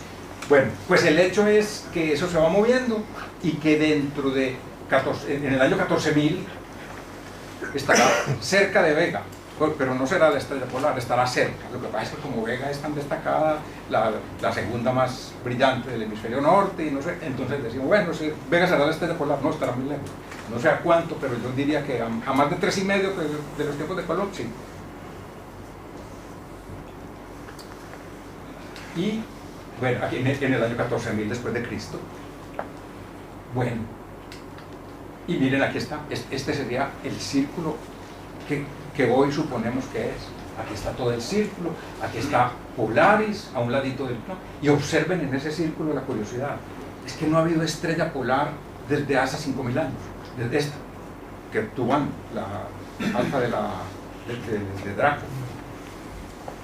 Speaker 2: Bueno, pues el hecho es que eso se va moviendo y que dentro de en el año 14.000 estará cerca de Vega, pero no será la estrella polar, estará cerca. Lo que pasa es que como Vega es tan destacada, la segunda más brillante del hemisferio norte, y no sé, entonces decimos, bueno, si Vega será la estrella polar, no, estará muy lejos. No sé a cuánto, pero yo diría que a más de 3,5 de los tiempos de Colón, sí. Y bueno, aquí en el año 14.000 después de Cristo. Bueno, y miren, aquí está, este sería el círculo que hoy suponemos que es. Aquí está todo el círculo, aquí está Polaris a un ladito del plano, y observen en ese círculo la curiosidad, es que no ha habido estrella polar desde hace 5.000 años, desde esta, que Tuban, la alfa de Draco.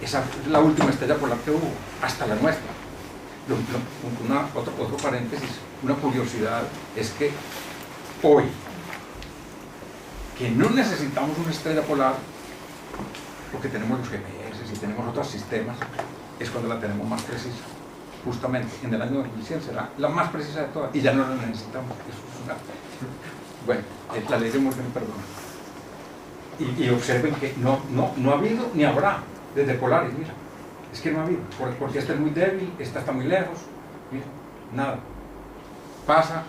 Speaker 2: Esa es la última estrella polar que hubo, hasta la nuestra. Otro paréntesis, una curiosidad es que hoy, que no necesitamos una estrella polar, porque tenemos los GPS y tenemos otros sistemas, es cuando la tenemos más precisa. Justamente en el año 2100 será la más precisa de todas, y ya no la necesitamos. Eso es una... Bueno, la ley de Murphy me perdona. Y observen que no ha habido ni habrá desde Polaris, mira. Es que no ha habido, porque esta es muy débil, esta está muy lejos, mira, nada. Pasa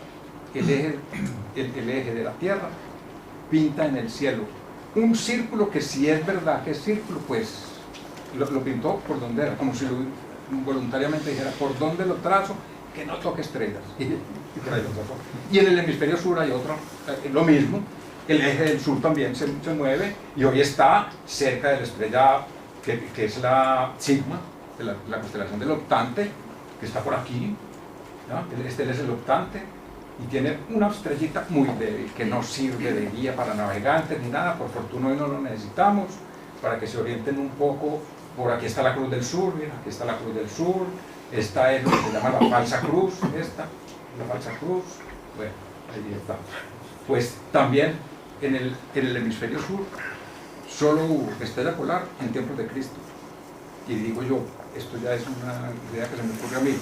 Speaker 2: el eje de la Tierra, pinta en el cielo un círculo que, si es verdad que es círculo, pues lo pintó por donde era, como si voluntariamente dijera, por donde lo trazo, que no toque estrellas. Y en el hemisferio sur hay otro, lo mismo, el eje del sur también se mueve, y hoy está cerca de la estrella que es la Sigma, de la constelación del Octante, que está por aquí, ¿no? Este es el Octante, y tiene una estrellita muy débil, que no sirve de guía para navegantes ni nada. Por fortuna hoy no lo necesitamos, para que se orienten un poco. Por aquí está la Cruz del Sur, mira, aquí está la Cruz del Sur, esta es lo que se llama la falsa cruz, la falsa cruz, bueno, ahí está. Pues también en el hemisferio sur solo hubo estrella polar en tiempos de Cristo. Y digo yo, esto ya es una idea que se me ocurre a mí,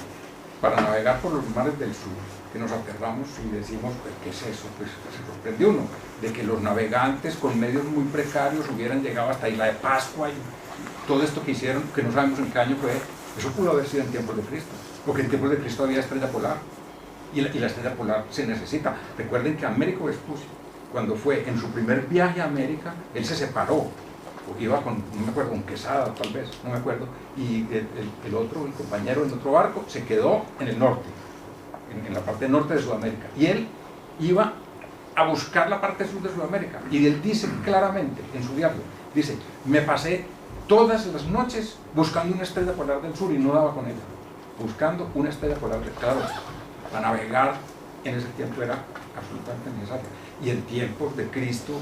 Speaker 2: para navegar por los mares del sur, que nos aterramos y decimos, pues, ¿qué es eso? Pues se sorprende uno de que los navegantes con medios muy precarios hubieran llegado hasta Isla de Pascua y todo esto que hicieron, que no sabemos en qué año fue. Eso pudo haber sido en tiempos de Cristo, porque en tiempos de Cristo había estrella polar, y la estrella polar se necesita. Recuerden que Américo Vespucci, cuando fue en su primer viaje a América, él se separó, iba con, no me acuerdo, con Quesada tal vez, no me acuerdo, y el compañero en otro barco se quedó en el norte, en la parte norte de Sudamérica, y él iba a buscar la parte sur de Sudamérica, y él dice claramente en su diario, dice, me pasé todas las noches buscando una estrella polar del sur y no daba con ella, buscando una estrella polar del sur. Claro, para navegar en ese tiempo era absolutamente necesario, y en tiempos de Cristo,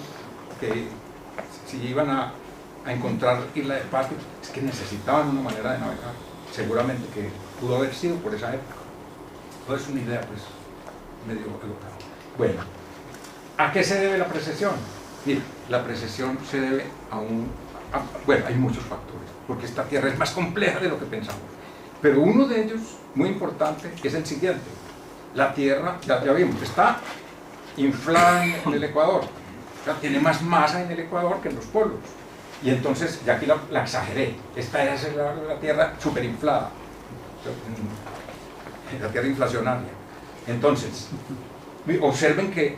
Speaker 2: que si iban a encontrar Isla de Pascua, es que necesitaban una manera de navegar, seguramente que pudo haber sido por esa época. No es una idea, pues, medio equivocada. Bueno, ¿a qué se debe la precesión? Mira, la precesión se debe bueno, hay muchos factores, porque esta Tierra es más compleja de lo que pensamos, pero uno de ellos, muy importante, es el siguiente. La Tierra, ya vimos, está inflada en el Ecuador, o sea, tiene más masa en el Ecuador que en los polos, y entonces, ya aquí la exageré, esta es la Tierra superinflada, la Tierra inflacionaria. Entonces, Observen que,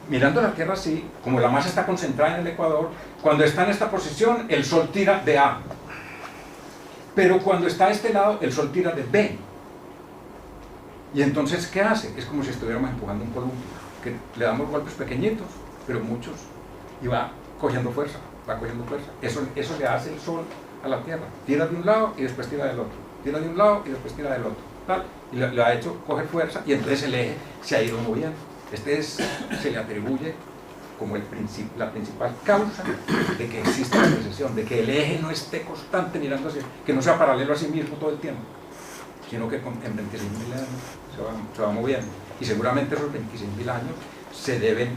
Speaker 2: mirando la Tierra así, como la masa está concentrada en el ecuador, cuando está en esta posición, el Sol tira de A. Pero cuando está a este lado, el Sol tira de B. Y entonces, ¿qué hace? Es como si estuviéramos empujando un columpio, que le damos golpes pequeñitos, pero muchos, y va cogiendo fuerza, va cogiendo fuerza. Eso le hace el Sol a la Tierra. Tira de un lado y después tira del otro. Tira de un lado y después tira del otro. Tal. Y le ha hecho coger fuerza y entonces el eje se ha ido moviendo. Se le atribuye como la principal causa de que exista la recesión, de que el eje no esté constante mirando hacia, que no sea paralelo a sí mismo todo el tiempo, sino que en 26.000 años se va moviendo. Y seguramente esos 26.000 años se deben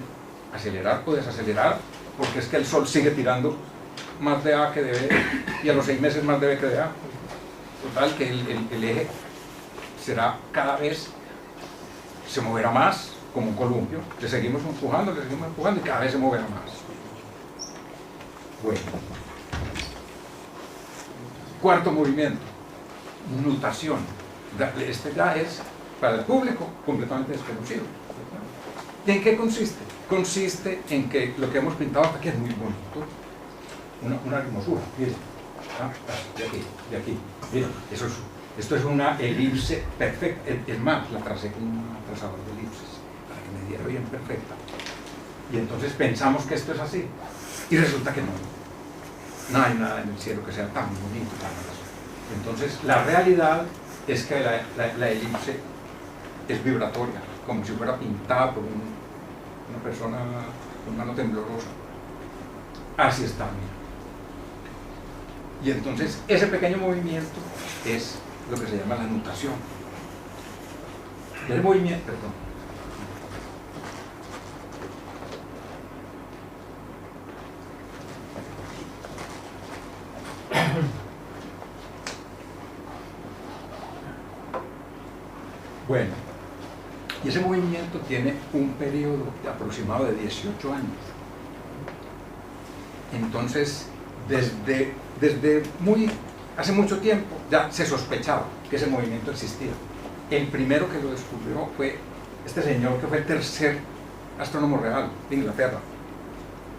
Speaker 2: acelerar o desacelerar, porque es que el Sol sigue tirando más de A que de B, y a los 6 meses más de B que de A. Total, que el eje será cada vez, se moverá más, como un columpio. Le seguimos empujando y cada vez se moverá más. Bueno. Cuarto movimiento, nutación. Este ya es, para el público, completamente desconocido. ¿Y en qué consiste? Consiste en que lo que hemos pintado hasta aquí es muy bonito. Una hermosura, miren. De aquí. Miren, esto es una elipse perfecta. Es más, la tracé con un trazador de elipses para que me diera bien perfecta. Y entonces pensamos que esto es así. Y resulta que no. No hay nada en el cielo que sea tan bonito, tan hermoso. Entonces, la realidad es que la elipse es vibratoria, como si fuera pintada por una persona con mano temblorosa. Así está, mira. Y entonces ese pequeño movimiento es lo que se llama la nutación. El movimiento, perdón. Bueno, y ese movimiento tiene un periodo aproximado de 18 años. Entonces, desde hace mucho tiempo ya se sospechaba que ese movimiento existía. El primero que lo descubrió fue este señor, que fue el tercer astrónomo real de Inglaterra,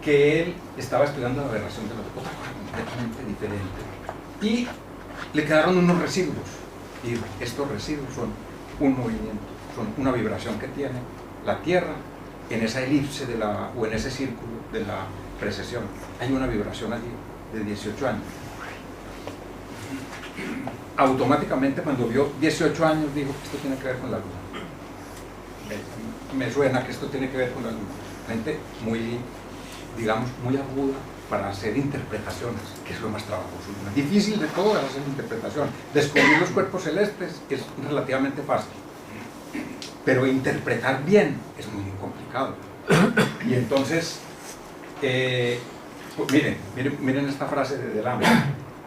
Speaker 2: que él estaba estudiando la aberración de la otra cosa completamente diferente, y le quedaron unos residuos, y estos residuos son un movimiento, son una vibración que tiene la Tierra en esa elipse o en ese círculo de la precesión. Hay una vibración allí de 18 años. Automáticamente, cuando vio 18 años, dijo: esto tiene que ver con la luna. Me suena que esto tiene que ver con la luna. Gente muy, digamos, muy aguda para hacer interpretaciones, que es lo más trabajoso. Difícil de todo es hacer interpretación. Descubrir los cuerpos celestes es relativamente fácil, pero interpretar bien es muy complicado. Y entonces, pues miren esta frase de Delano: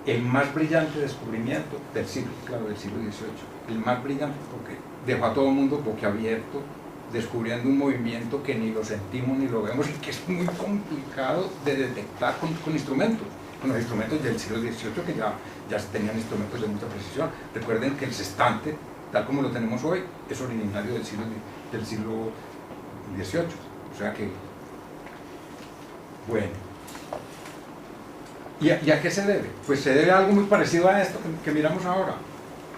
Speaker 2: el más brillante descubrimiento del siglo, claro, del siglo XVIII, el más brillante, porque dejó a todo el mundo boquiabierto, descubriendo un movimiento que ni lo sentimos ni lo vemos, y que es muy complicado de detectar con instrumentos, con los instrumentos del siglo XVIII, que ya se tenían instrumentos de mucha precisión. Recuerden que el sextante, tal como lo tenemos hoy, es originario del siglo XVIII. O sea que, bueno. ¿Y a qué se debe? Pues se debe a algo muy parecido a esto que miramos ahora,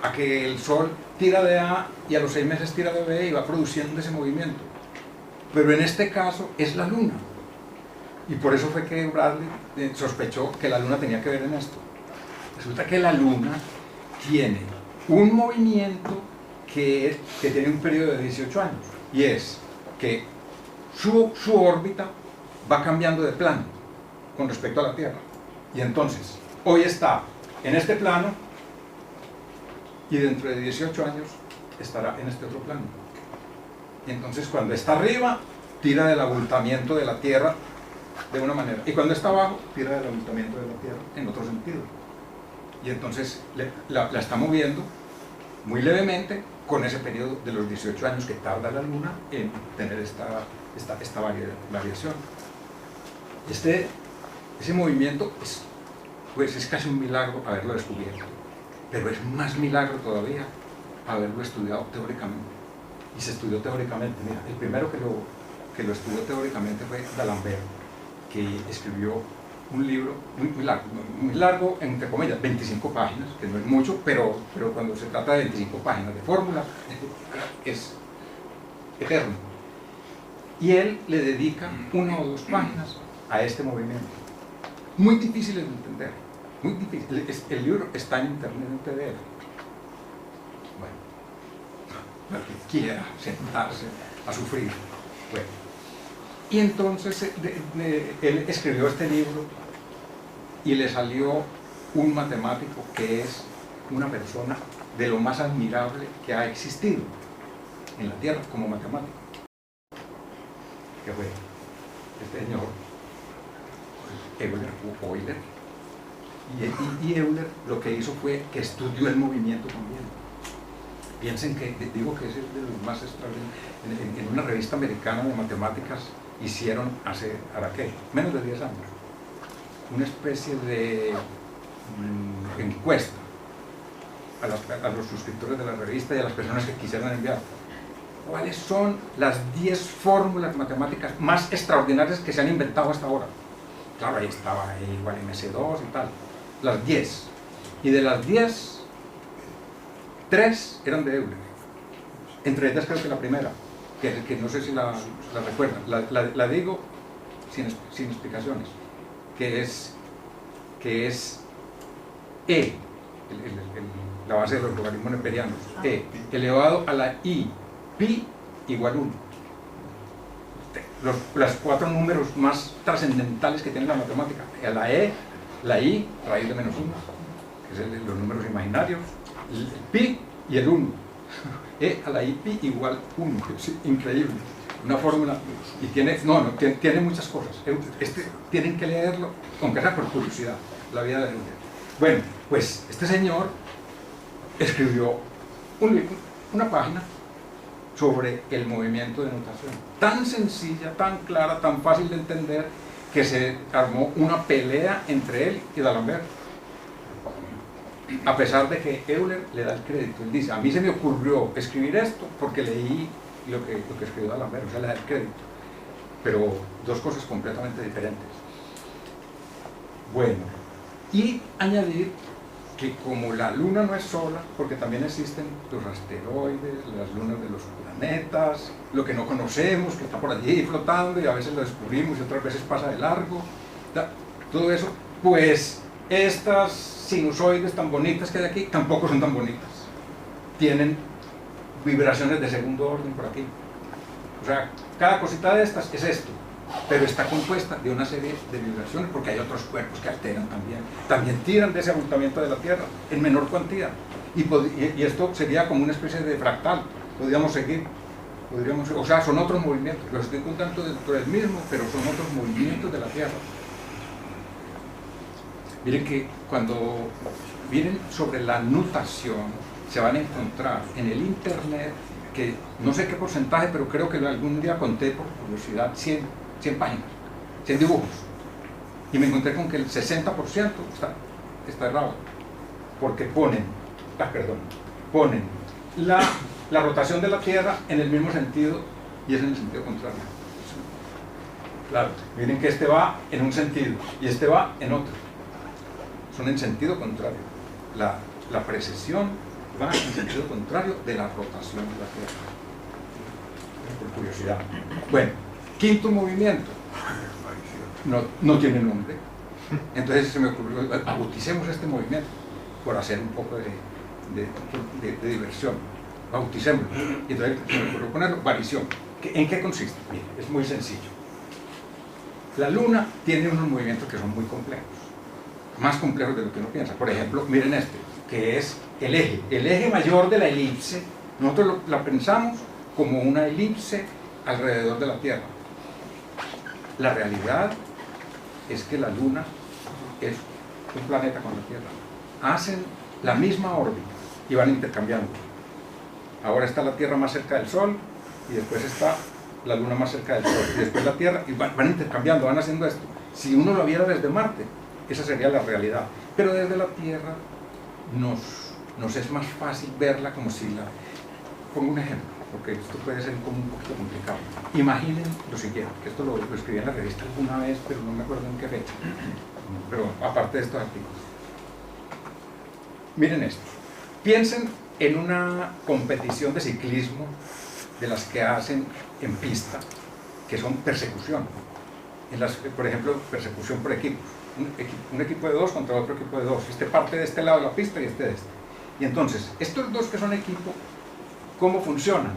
Speaker 2: a que el Sol tira de A y a los 6 meses tira de B y va produciendo ese movimiento. Pero en este caso es la Luna. Y por eso fue que Bradley sospechó que la Luna tenía que ver en esto. Resulta que la Luna tiene un movimiento que tiene un periodo de 18 años. Y es que su órbita va cambiando de plano con respecto a la Tierra. Y entonces, hoy está en este plano, y dentro de 18 años estará en este otro plano. Y entonces, cuando está arriba, tira del abultamiento de la Tierra de una manera, y cuando está abajo, tira del abultamiento de la Tierra en otro sentido. Y entonces la está moviendo muy levemente con ese periodo de los 18 años que tarda la Luna en tener esta variación. Ese movimiento es casi un milagro haberlo descubierto, pero es más milagro todavía haberlo estudiado teóricamente. y se estudió teóricamente. Mira, el primero que lo estudió teóricamente fue D'Alembert, que escribió un libro muy largo, entre comillas, 25 páginas, que no es mucho, pero cuando se trata de 25 páginas de fórmula, es eterno. Y él le dedica 1 o 2 páginas a este movimiento. Muy difíciles de entender, muy difícil. El libro está en internet en PDF. Bueno, el que quiera sentarse a sufrir. Bueno. Y entonces él escribió este libro y le salió un matemático que es una persona de lo más admirable que ha existido en la Tierra como matemático, que fue este señor Euler. Y Euler lo que hizo fue que estudió el movimiento también. Piensen que, digo que es de los más extraordinarios. En una revista americana de matemáticas hicieron hace, ¿ahora qué? Menos de 10 años, una especie de encuesta a los suscriptores de la revista y a las personas que quisieran enviar. ¿Cuáles son las 10 fórmulas matemáticas más extraordinarias que se han inventado hasta ahora? Claro, ahí estaba E igual MC2 y tal. Las 10. Y de las 10, 3 eran de Euler. Entre ellas creo que la primera, que no sé si la recuerdan, la digo sin explicaciones, que es E, la base de los logaritmos neperianos, E elevado a la I, pi igual 1. Los 4 números más trascendentales que tiene la matemática, la E, la I, raíz de menos 1, que es los números imaginarios, el pi y el 1. E a la I pi igual 1, es increíble. Una fórmula, y tiene muchas cosas. Tienen que leerlo, aunque sea por curiosidad, la vida de Euler. Bueno, pues este señor escribió una página sobre el movimiento de notación, tan sencilla, tan clara, tan fácil de entender, que se armó una pelea entre él y D'Alembert, a pesar de que Euler le da el crédito. Él dice, a mí se me ocurrió escribir esto porque leí lo que escribió D'Alembert, o sea, le da el crédito, pero dos cosas completamente diferentes. Bueno, y añadir que como la luna no es sola, porque también existen los asteroides, las lunas de los planetas, lo que no conocemos, que está por allí flotando y a veces lo descubrimos y otras veces pasa de largo, todo eso, pues estas sinusoides tan bonitas que hay aquí tampoco son tan bonitas, tienen vibraciones de segundo orden por aquí. O sea, cada cosita de estas es esto, pero está compuesta de una serie de vibraciones porque hay otros cuerpos que alteran también tiran de ese abultamiento de la Tierra en menor cuantía, y esto sería como una especie de fractal. Podríamos seguir, o sea, son otros movimientos, los estoy contando dentro del mismo, pero son otros movimientos de la Tierra. Miren que cuando miren sobre la nutación se van a encontrar en el internet, que no sé qué porcentaje, pero creo que algún día conté por curiosidad 100 páginas, 100 dibujos, y me encontré con que el 60% está errado, porque ponen la rotación de la Tierra en el mismo sentido y es en el sentido contrario. Claro, miren que este va en un sentido y este va en otro, son en sentido contrario. La precesión va en sentido contrario de la rotación de la Tierra, por curiosidad. Bueno, quinto movimiento, no tiene nombre, entonces se me ocurrió, bauticemos este movimiento, por hacer un poco de diversión, bauticémoslo, y entonces se me ocurrió ponerlo, variación. ¿En qué consiste? Bien, es muy sencillo. La Luna tiene unos movimientos que son muy complejos, más complejos de lo que uno piensa. Por ejemplo, miren este, que es el eje mayor de la elipse. Nosotros la pensamos como una elipse alrededor de la Tierra. La realidad es que la Luna es un planeta con la Tierra. Hacen la misma órbita y van intercambiando. Ahora está la Tierra más cerca del Sol y después está la Luna más cerca del Sol y después la Tierra, y van intercambiando, van haciendo esto. Si uno lo viera desde Marte, esa sería la realidad, pero desde la Tierra nos es más fácil verla como si pongo un ejemplo. porque esto puede ser como un poquito complicado. Imaginen lo siguiente, que esto lo escribí en la revista alguna vez, pero no me acuerdo en qué fecha, pero aparte de estos artículos. Miren esto, piensen en una competición de ciclismo de las que hacen en pista, que son persecución, en las, por ejemplo, persecución por equipos, un equipo de dos contra otro equipo de dos, este parte de este lado de la pista y este de este. Y entonces, estos dos que son equipo, ¿cómo funcionan?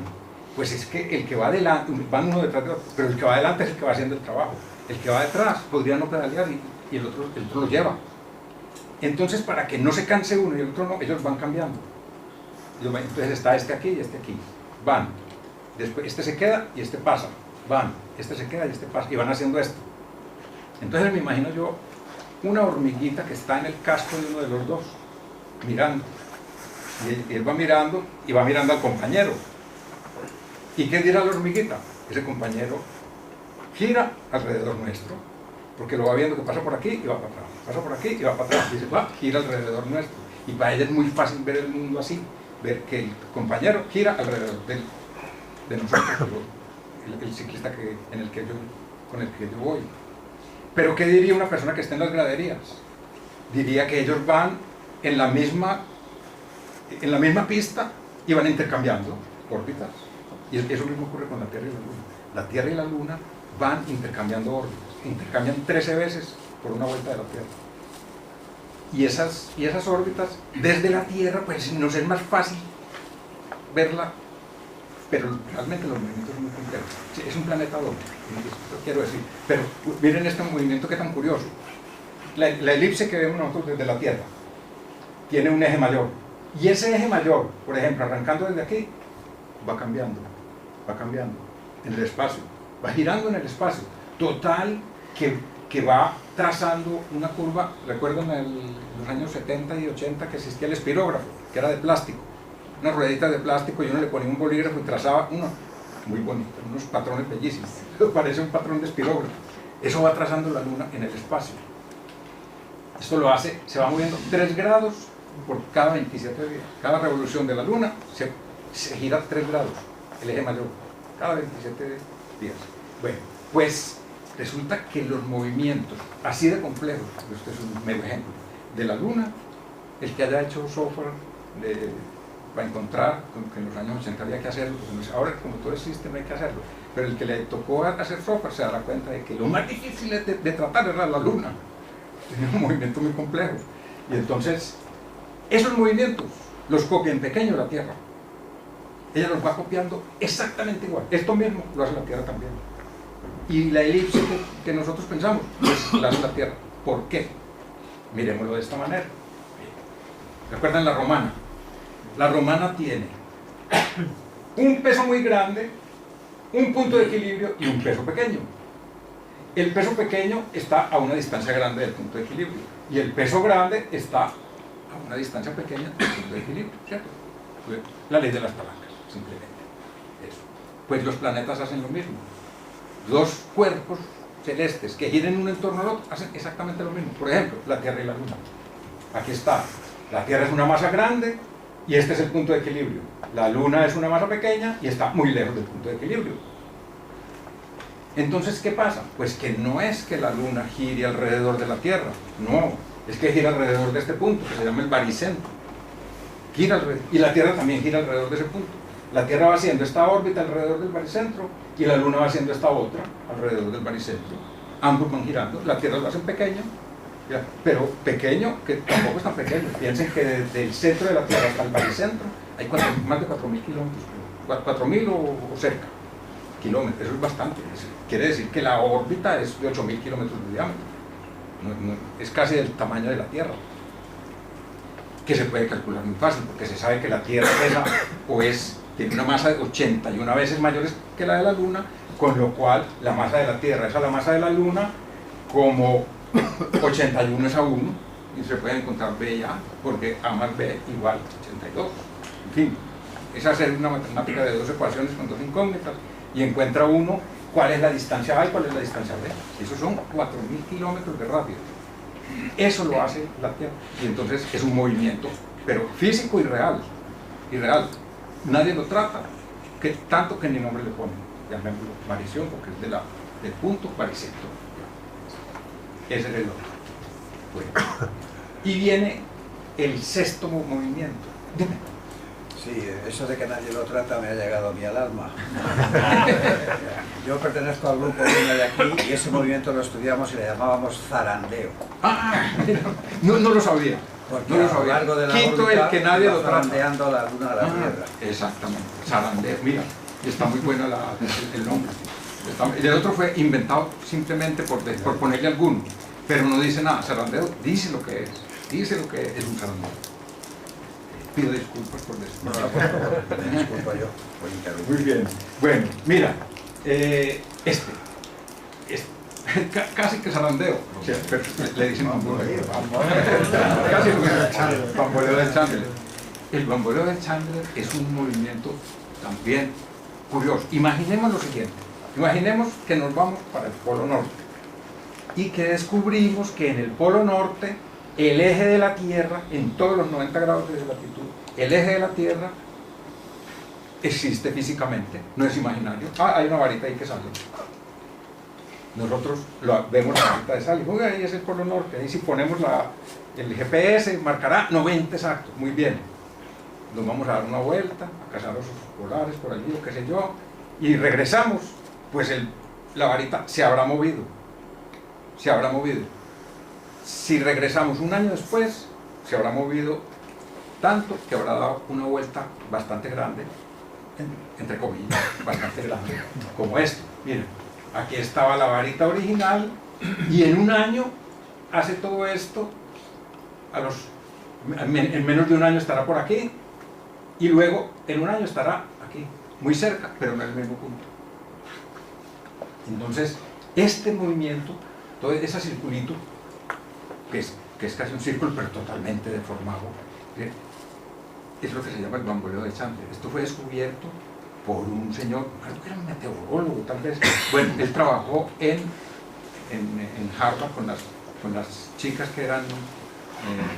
Speaker 2: Pues es que el que va adelante, van uno detrás de otro, pero el que va adelante es el que va haciendo el trabajo. El que va detrás podría no pedalear y el otro lo lleva. Entonces, para que no se canse uno y el otro no, ellos van cambiando. Entonces está este aquí y este aquí. Van. Después este se queda y este pasa. Van. Este se queda y este pasa. Y van haciendo esto. Entonces me imagino yo una hormiguita que está en el casco de uno de los dos, mirando. Y él va mirando y va mirando al compañero. ¿Y qué dirá la hormiguita? Ese compañero gira alrededor nuestro, porque lo va viendo que pasa por aquí y va para atrás, pasa por aquí y va para atrás, y dice, va, gira alrededor nuestro. Y para ella es muy fácil ver el mundo así, ver que el compañero gira alrededor de nosotros, el ciclista con el que yo voy. Pero ¿qué diría una persona que está en las graderías? Diría que ellos van en la misma pista y van intercambiando órbitas. Y eso mismo ocurre con la Tierra y la Luna. La Tierra y la Luna van intercambiando órbitas, intercambian 13 veces por una vuelta de la Tierra. Y esas órbitas, desde la Tierra, pues nos es más fácil verla, pero realmente los movimientos son muy complejos. Es un planeta doble, quiero decir. Pero miren este movimiento que tan curioso. La elipse que vemos nosotros desde la Tierra tiene un eje mayor. Y ese eje mayor, por ejemplo, arrancando desde aquí, va cambiando en el espacio, va girando en el espacio, total que va trazando una curva. Recuerdan en los años 70 y 80 que existía el espirógrafo, que era de plástico, unas rueditas de plástico, y uno le ponía un bolígrafo y trazaba muy bonito, unos patrones bellísimos, parece un patrón de espirógrafo. Eso va trazando la Luna en el espacio. Esto lo hace, se va moviendo 3 grados por cada 27 días. Cada revolución de la Luna se gira 3 grados, el eje mayor, cada 27 días. Bueno, pues resulta que los movimientos así de complejos, este es un mero ejemplo, de la Luna, el que haya hecho software va a encontrar que en los años 80 había que hacerlo, ahora como todo existe no hay que hacerlo, pero el que le tocó hacer software se dará cuenta de que lo más difícil de tratar era la Luna. Tenía un movimiento muy complejo, y entonces esos movimientos los copia en pequeño la Tierra. Ella los va copiando exactamente igual. Esto mismo lo hace la Tierra también. Y la elipse que nosotros pensamos, pues la hace la Tierra. ¿Por qué? Miremoslo de esta manera. ¿Recuerdan la romana? La romana tiene un peso muy grande, un punto de equilibrio y un peso pequeño. El peso pequeño está a una distancia grande del punto de equilibrio, y el peso grande está a una distancia pequeña del punto de equilibrio, ¿cierto? La ley de las palancas, simplemente. Eso. Pues los planetas hacen lo mismo. Dos cuerpos celestes que giren uno en torno al otro hacen exactamente lo mismo. Por ejemplo, la Tierra y la Luna. Aquí está. La Tierra es una masa grande y este es el punto de equilibrio. La Luna es una masa pequeña y está muy lejos del punto de equilibrio. Entonces, ¿qué pasa? Pues que no es que la Luna gire alrededor de la Tierra, no, es que gira alrededor de este punto, que se llama el baricentro. Gira alrededor, y la Tierra también gira alrededor de ese punto. La Tierra va haciendo esta órbita alrededor del baricentro y la Luna va haciendo esta otra alrededor del baricentro. Ambos van girando, la Tierra lo hace pequeño, pero pequeño, que tampoco es tan pequeño. Piensen que desde el centro de la Tierra hasta el baricentro hay más de 4.000 kilómetros, 4.000 o cerca kilómetros, eso es bastante. Quiere decir que la órbita es de 8.000 kilómetros de diámetro, es casi del tamaño de la Tierra, que se puede calcular muy fácil, porque se sabe que la Tierra pesa, tiene una masa de 81 veces mayor que la de la Luna, con lo cual la masa de la Tierra es a la masa de la Luna como 81 es a 1, y se puede encontrar B y A, porque A más B igual 82. En fin, es hacer una matemática de 2 ecuaciones con 2 incógnitas, y encuentra uno cuál es la distancia A y cuál es la distancia B. Esos son 4.000 kilómetros de radio. Eso lo hace la Tierra. Y entonces es un movimiento, pero físico y real. Nadie lo trata. que tanto que ni nombre le ponen, llamémoslo variación, porque es del punto baricentro. Ese es el otro. Bueno. Y viene el sexto movimiento. Dime.
Speaker 5: Sí, eso de que nadie lo trata me ha llegado a mí al alma. Yo pertenezco al grupo Viña de aquí y ese movimiento lo estudiamos y le llamábamos zarandeo.
Speaker 2: No lo sabía.
Speaker 5: Porque
Speaker 2: No lo
Speaker 5: a lo
Speaker 2: sabía.
Speaker 5: largo de la
Speaker 2: Quinto,
Speaker 5: órbita
Speaker 2: el que nadie
Speaker 5: va
Speaker 2: lo trata.
Speaker 5: zarandeando la luna a la Tierra.
Speaker 2: Exactamente, zarandeo. Mira, está muy bueno el nombre. Y el otro fue inventado simplemente por ponerle alguno, pero no dice nada. Zarandeo dice lo que es. Dice lo que es un zarandeo. Pido disculpas por eso.
Speaker 5: No, por favor, me disculpo yo por interrumpir.
Speaker 2: Muy bien. Bueno, mira, casi que zarandeo. O sea, pero le dicen bamboleo. Casi lo que bamboleo del Chandler. El bamboleo del Chandler es un movimiento también curioso. Imaginemos lo siguiente. Imaginemos que nos vamos para el Polo Norte y que descubrimos que en el Polo Norte el eje de la Tierra, en todos los 90 grados de latitud, el eje de la Tierra existe físicamente, no es imaginario. Hay una varita ahí que sale. Nosotros vemos la varita de sal y uy, ahí es el Polo Norte. Ahí si ponemos el GPS marcará 90 exactos, muy bien. Nos vamos a dar una vuelta, a cazar osos polares por allí, o qué sé yo, y regresamos, pues la varita se habrá movido. Se habrá movido. Si regresamos un año después, se habrá movido tanto que habrá dado una vuelta bastante grande, entre comillas, bastante grande, como esto. Miren, aquí estaba la varita original y en un año hace todo esto, en menos de un año estará por aquí y luego en un año estará aquí, muy cerca, pero no en el mismo punto. Entonces, este movimiento, todo ese circulito, que es casi un círculo, pero totalmente deformado, es lo que se llama el bamboleo de Chandler. Esto fue descubierto por un señor, creo que era un meteorólogo tal vez. Bueno, él trabajó en Harvard con las chicas que eran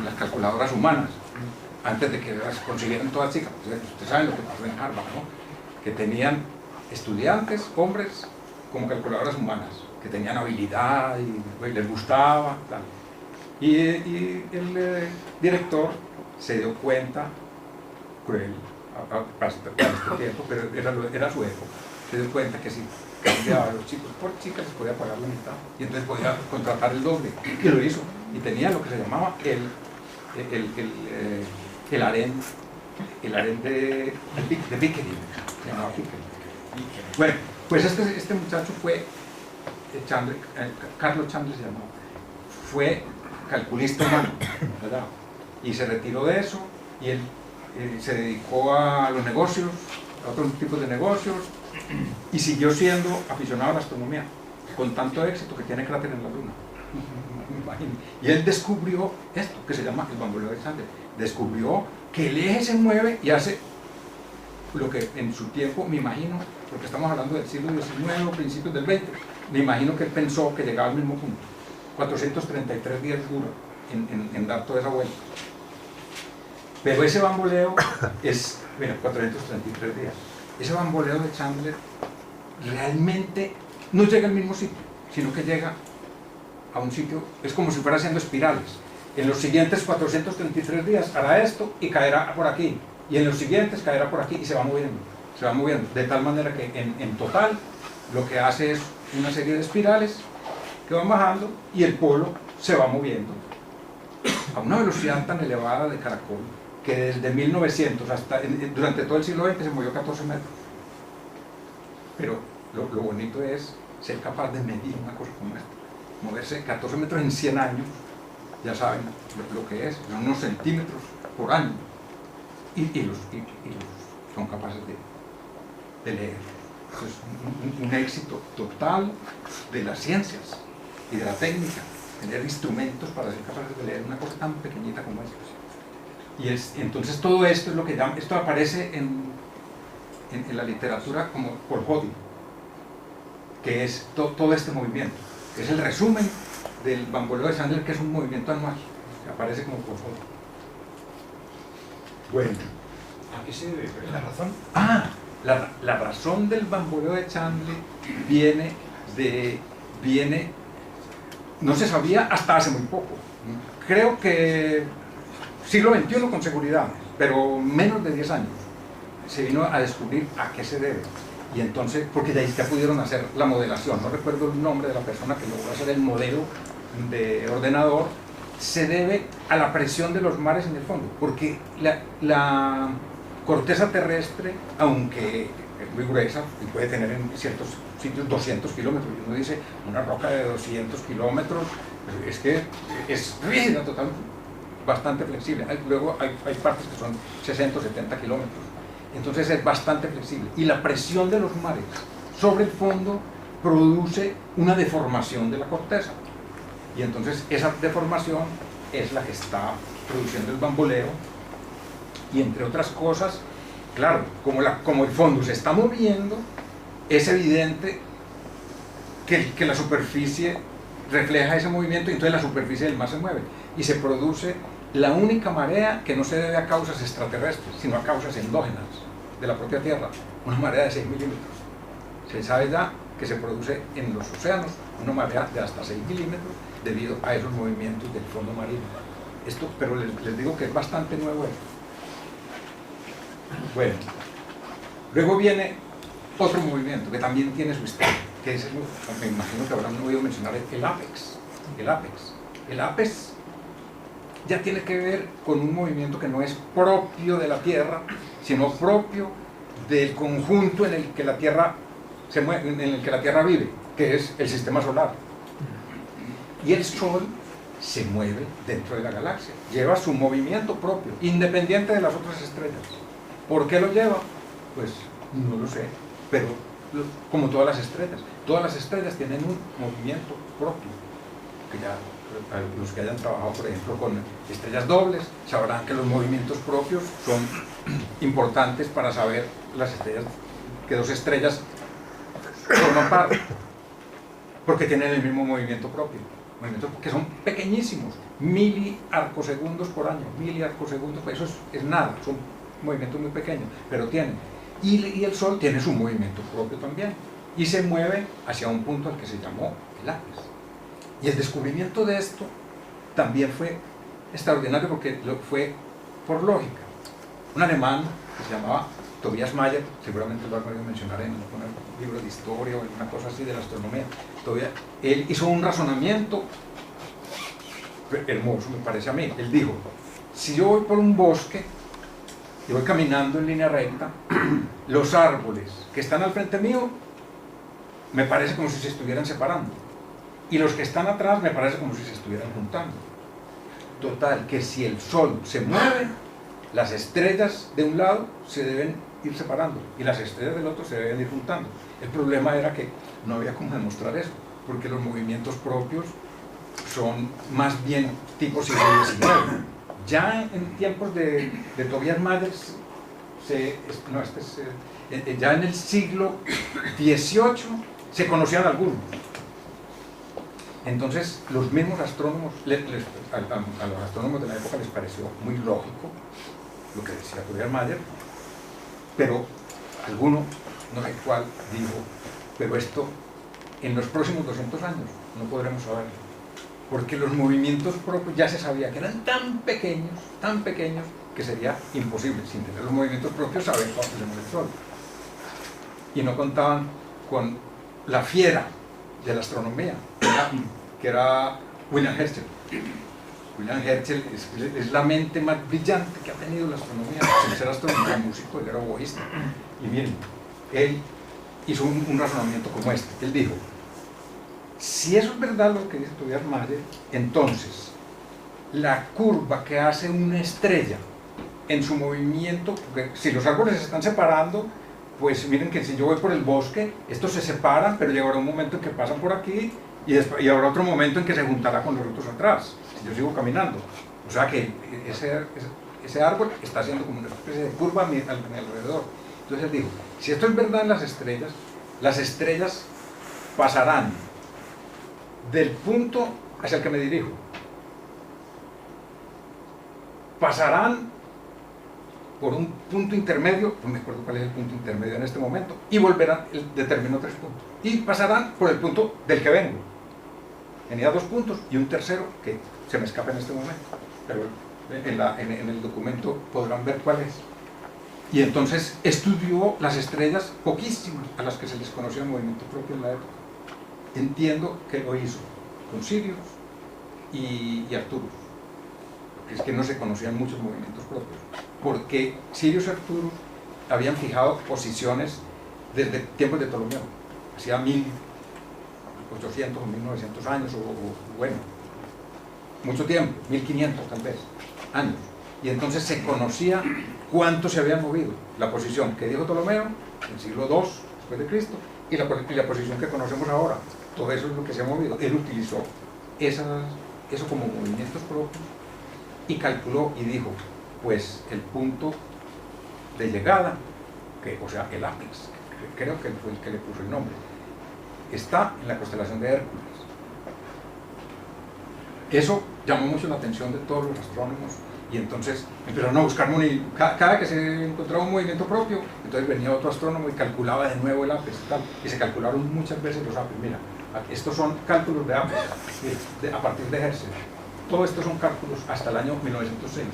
Speaker 2: las calculadoras humanas, antes de que las consiguieran todas chicas. Ustedes saben lo que pasó en Harvard, ¿no? Que tenían estudiantes, hombres, como calculadoras humanas, que tenían habilidad y les gustaba, tal. Y el director se dio cuenta, cruel, para este tiempo, pero era su época, se dio cuenta que si cambiaba a los chicos por chicas, se podía pagar la mitad, y entonces podía contratar el doble, y lo hizo, y tenía lo que se llamaba el harén de Pickering, se llamaba Pickering. Bueno, pues este muchacho fue, Carlos Chandler se llamaba, fue calculista humano, ¿verdad? Y se retiró de eso y él se dedicó a los negocios, a otros tipos de negocios y siguió siendo aficionado a la astronomía con tanto éxito que tiene cráter en la luna. Y él descubrió esto que se llama el bamboleo de Chandler. Descubrió que el eje se mueve y hace lo que en su tiempo, me imagino, porque estamos hablando del siglo XIX o principios del XX, me imagino que él pensó que llegaba al mismo punto. 433 días dura en dar toda esa vuelta. Pero ese bamboleo es, mira, 433 días. Ese bamboleo de Chandler realmente no llega al mismo sitio, sino que llega a un sitio, es como si fuera haciendo espirales. En los siguientes 433 días hará esto y caerá por aquí. Y en los siguientes caerá por aquí y se va moviendo. Se va moviendo. De tal manera que en total lo que hace es una serie de espirales que van bajando y el polo se va moviendo a una velocidad tan elevada de caracol que desde 1900 hasta durante todo el siglo XX se movió 14 metros. Pero lo bonito es ser capaz de medir una cosa como esta. Moverse 14 metros en 100 años, ya saben lo que es, son unos centímetros por año. Y los son capaces de leer. Eso es un éxito total de las ciencias y de la técnica, tener instrumentos para ser capaces de leer una cosa tan pequeñita como esta. Y entonces todo esto es lo que llaman, esto aparece en la literatura como por Hody, que es todo este movimiento, que es el resumen del bamboleo de Chandler, que es un movimiento anual, que aparece como por Hody. Bueno.
Speaker 3: ¿A qué se debe la razón?
Speaker 2: La razón del bamboleo de Chandler no se sabía hasta hace muy poco. Creo que siglo XXI con seguridad, pero menos de 10 años se vino a descubrir a qué se debe. Y entonces, porque de ahí ya pudieron hacer la modelación, no recuerdo el nombre de la persona que logró hacer el modelo de ordenador, se debe a la presión de los mares en el fondo, porque la corteza terrestre, aunque es muy gruesa y puede tener en ciertos sitios 200 kilómetros, y uno dice, una roca de 200 kilómetros, es que es rígida, total, bastante flexible. Luego hay partes que son 60 o 70 kilómetros, entonces es bastante flexible. Y la presión de los mares sobre el fondo produce una deformación de la corteza. Y entonces esa deformación es la que está produciendo el bamboleo. Y entre otras cosas, claro, como el fondo se está moviendo, es evidente que la superficie refleja ese movimiento, y entonces la superficie del mar se mueve. Y se produce la única marea que no se debe a causas extraterrestres, sino a causas endógenas de la propia Tierra, una marea de 6 milímetros. Se sabe ya que se produce en los océanos una marea de hasta 6 milímetros debido a esos movimientos del fondo marino. Esto, pero les digo que es bastante nuevo esto. Bueno, luego viene otro movimiento que también tiene su historia, que es, me imagino que habrán oído mencionar, el APEX. El APEX ya tiene que ver con un movimiento que no es propio de la Tierra, sino propio del conjunto en el que la Tierra se mueve, en el que la Tierra vive, que es el sistema solar. Y el Sol se mueve dentro de la galaxia, lleva su movimiento propio, independiente de las otras estrellas. ¿Por qué lo lleva? Pues no lo sé, pero como todas las estrellas tienen un movimiento propio, que ya los que hayan trabajado, por ejemplo, con estrellas dobles, sabrán que los movimientos propios son importantes para saber las estrellas, que dos estrellas forman parte, porque tienen el mismo movimiento propio, movimientos que son pequeñísimos, miliarcosegundos por año, pues eso es nada, son movimientos muy pequeños, pero tienen. Y el Sol tiene su movimiento propio también, y se mueve hacia un punto al que se llamó el APEX. Y el descubrimiento de esto también fue extraordinario, porque fue por lógica. Un alemán que se llamaba Tobias Mayer, seguramente lo han oído mencionar en un libro de historia o alguna cosa así de la astronomía. Él hizo un razonamiento hermoso, me parece a mí. Él dijo, si yo voy por un bosque y voy caminando en línea recta, los árboles que están al frente mío me parece como si se estuvieran separando, y los que están atrás me parece como si se estuvieran juntando. Total, que si el Sol se mueve, las estrellas de un lado se deben ir separando y las estrellas del otro se deben ir juntando. El problema era que no había cómo demostrar eso, porque los movimientos propios son más bien tipo siglo XIX. Ya en tiempos de Tobias Mayer, ya en el siglo XVIII se conocían algunos. Entonces los mismos astrónomos, a los astrónomos de la época les pareció muy lógico lo que decía Tobias Mayer, pero alguno, no sé cuál, dijo, pero esto en los próximos 200 años no podremos saberlo, porque los movimientos propios ya se sabía que eran tan pequeños, que sería imposible, sin tener los movimientos propios, saber cuándo se mueve el Sol. Y no contaban con la fiera de la astronomía, que era William Herschel. William Herschel es la mente más brillante que ha tenido la astronomía, sin ser astrónomo, era músico, él era oboísta. Y miren, él hizo un razonamiento como este. Él dijo, si eso es verdad lo que dice Tobias Mayer, entonces la curva que hace una estrella en su movimiento, porque si los árboles se están separando, pues miren que si yo voy por el bosque, estos se separan, pero llegará un momento en que pasan por aquí y habrá otro momento en que se juntará con los otros atrás, si yo sigo caminando. O sea que ese árbol está haciendo como una especie de curva a mi alrededor. Entonces él dijo, si esto es verdad en las estrellas pasarán del punto hacia el que me dirijo, pasarán por un punto intermedio, no me acuerdo cuál es el punto intermedio en este momento, y volverán, determinó 3 puntos, y pasarán por el punto del que vengo. Tenía 2 puntos y un tercero que se me escapa en este momento, pero en el documento podrán ver cuál es. Y entonces estudió las estrellas poquísimas a las que se les conocía el movimiento propio en la época. Entiendo que lo hizo con Sirius y Arcturus, porque es que no se conocían muchos movimientos propios, porque Sirius y Arcturus habían fijado posiciones desde tiempos de Ptolomeo, hacía 1800 o 1900 años, o bueno, mucho tiempo, 1500 tal vez, años. Y entonces se conocía cuánto se había movido la posición que dijo Ptolomeo en el siglo II después de Cristo y la posición que conocemos ahora. Todo eso es lo que se ha movido. Él utilizó eso como movimientos propios y calculó y dijo, pues el punto de llegada, o sea, el ápex, creo que fue el que le puso el nombre, está en la constelación de Hércules. Eso llamó mucho la atención de todos los astrónomos y entonces empezaron a buscar cada que se encontraba un movimiento propio, entonces venía otro astrónomo y calculaba de nuevo el ápex y tal, y se calcularon muchas veces los ápex. Mira, estos son cálculos de ápex a partir de Herschel. Todo esto son cálculos hasta el año 1906.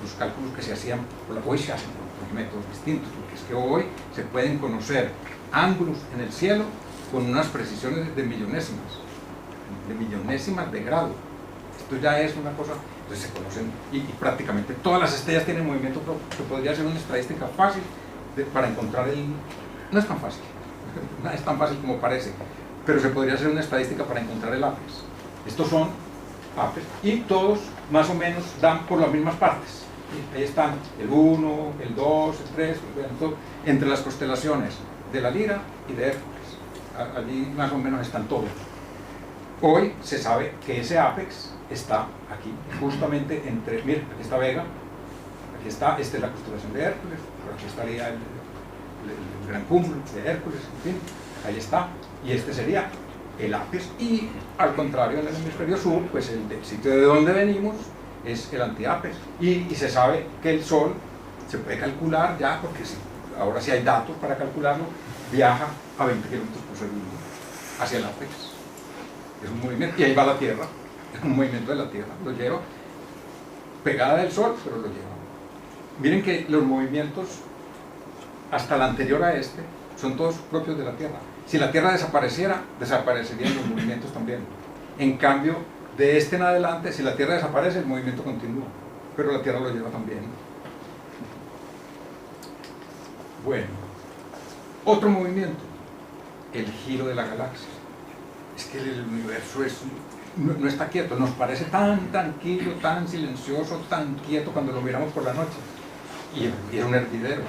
Speaker 2: Los cálculos que se hacían, hoy se hacen por métodos distintos, porque es que hoy se pueden conocer ángulos en el cielo con unas precisiones de millonésimas de grado. Esto ya es una cosa, entonces se conocen, y prácticamente todas las estrellas tienen movimiento propio, que podría ser una estadística fácil para encontrar no es tan fácil, no es tan fácil como parece, pero se podría hacer una estadística para encontrar el ápex. Estos son ápex, y todos más o menos dan por las mismas partes. Ahí están el 1, el 2, el 3, entre las constelaciones de la Lira y de Hércules. Allí más o menos están todos. Hoy se sabe que ese ápex está aquí, justamente entre, mira, aquí está Vega, aquí está, esta es la constelación de Hércules, por aquí estaría el gran cúmulo de Hércules, en fin, ahí está, y este sería el ápex, y al contrario en el hemisferio sur, pues el sitio de donde venimos es el antiápex, y se sabe que el Sol se puede calcular ya, porque ahora sí hay datos para calcularlo, viaja a 20 kilómetros por segundo hacia el ápex. Es un movimiento, y ahí va la Tierra, es un movimiento de la Tierra, lo lleva pegada del Sol, pero lo lleva. Miren que los movimientos hasta el anterior a este son todos propios de la Tierra. Si la Tierra desapareciera, desaparecerían los movimientos también. En cambio, de este en adelante, si la Tierra desaparece, el movimiento continúa, pero la Tierra lo lleva también. Bueno, otro movimiento, el giro de la galaxia. Es que el universo no está quieto, nos parece tan tranquilo, tan silencioso, tan quieto cuando lo miramos por la noche. Y es un hervidero,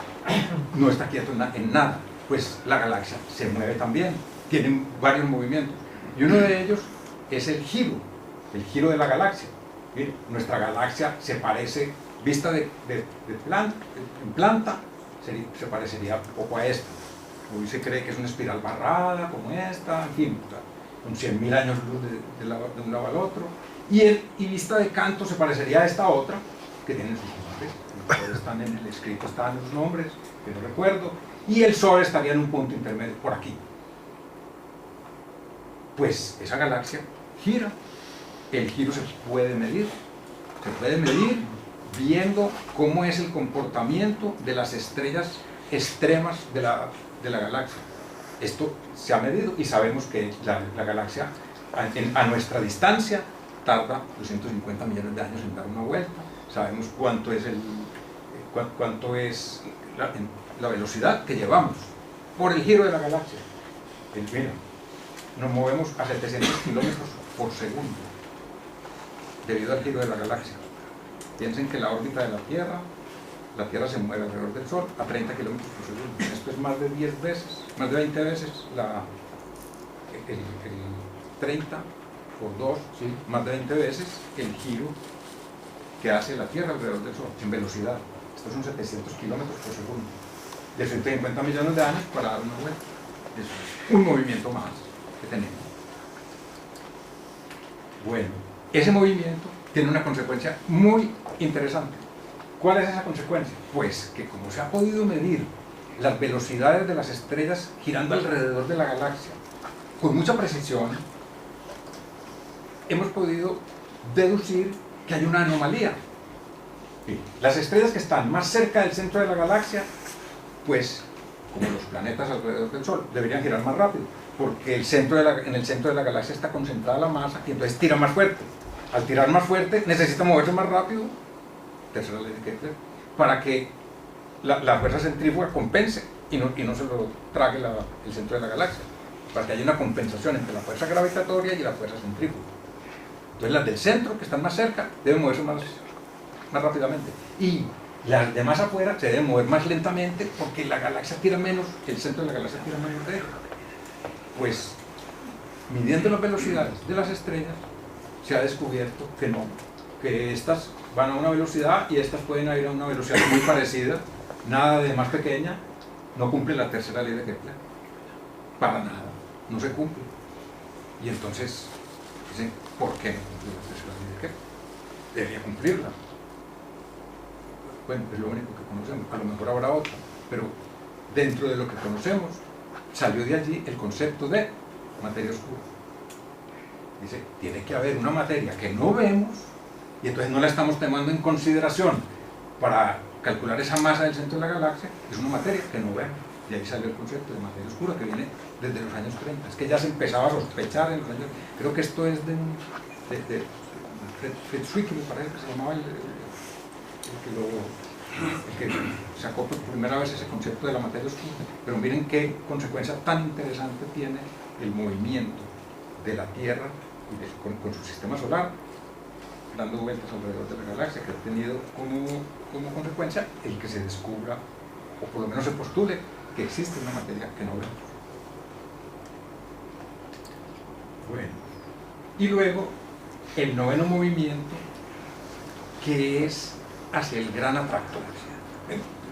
Speaker 2: no está quieto en nada. Pues la galaxia se mueve también, tiene varios movimientos. Y uno de ellos es el giro de la galaxia. Miren, nuestra galaxia se parece, vista en planta, se parecería un poco a esta. Hoy se cree que es una espiral barrada, como esta, en fin, con 100.000 años luz de un lado al otro, y vista de canto se parecería a esta otra, que tiene sus nombres, están en el escrito, están los nombres, que no recuerdo, y el Sol estaría en un punto intermedio, por aquí. Pues esa galaxia gira, el giro se puede medir viendo cómo es el comportamiento de las estrellas extremas de la galaxia. Esto se ha medido y sabemos que la galaxia a nuestra distancia tarda 250 millones de años en dar una vuelta. Sabemos cuánto es la velocidad que llevamos por el giro de la galaxia. Mira, nos movemos a 700 kilómetros por segundo debido al giro de la galaxia. Piensen que la órbita de la Tierra se mueve alrededor del Sol a 30 kilómetros por segundo. Esto es más de 10 veces, más de 20 veces el 30 por 2, ¿sí? Más de 20 veces el giro que hace la Tierra alrededor del Sol en velocidad. Estos son 700 kilómetros por segundo. De 150 millones de años para dar una vuelta. Es un movimiento más que tenemos. Bueno, ese movimiento tiene una consecuencia muy interesante. ¿Cuál es esa consecuencia? Pues que como se ha podido medir las velocidades de las estrellas girando alrededor de la galaxia con mucha precisión, hemos podido deducir que hay una anomalía. Las estrellas que están más cerca del centro de la galaxia, pues, como los planetas alrededor del Sol, deberían girar más rápido, porque en el centro de la galaxia está concentrada la masa y entonces tira más fuerte. Al tirar más fuerte, necesita moverse más rápido, tercera ley de Kepler, para que la fuerza centrífuga compense y no se lo trague el centro de la galaxia, para que haya una compensación entre la fuerza gravitatoria y la fuerza centrífuga. Entonces las del centro, que están más cerca, deben moverse más rápidamente, y las de más afuera se deben mover más lentamente porque la galaxia tira menos, el centro de la galaxia tira menos de ella. Pues, midiendo las velocidades de las estrellas, se ha descubierto que no, que estas van a una velocidad y estas pueden ir a una velocidad muy parecida, nada de más pequeña, no cumple la tercera ley de Kepler, para nada, no se cumple. Y entonces dicen, ¿por qué no cumple la tercera ley de Kepler? Debería cumplirla. Bueno, es lo único que conocemos, a lo mejor habrá otra, pero dentro de lo que conocemos salió de allí el concepto de materia oscura. Dice, tiene que haber una materia que no vemos y entonces no la estamos tomando en consideración para calcular esa masa del centro de la galaxia, es una materia que no vemos. Y ahí salió el concepto de materia oscura que viene desde los años 30. Es que ya se empezaba a sospechar en los años... Creo que esto es de Fred Zwicky, me parece que se llamaba el que sacó por primera vez ese concepto de la materia oscura. Pero miren qué consecuencia tan interesante tiene el movimiento de la Tierra con su sistema solar, dando vueltas alrededor de la galaxia, que ha tenido como consecuencia el que se descubra, o por lo menos se postule, que existe una materia que no vemos. Bueno, y luego el noveno movimiento, que es hacia el gran atractor.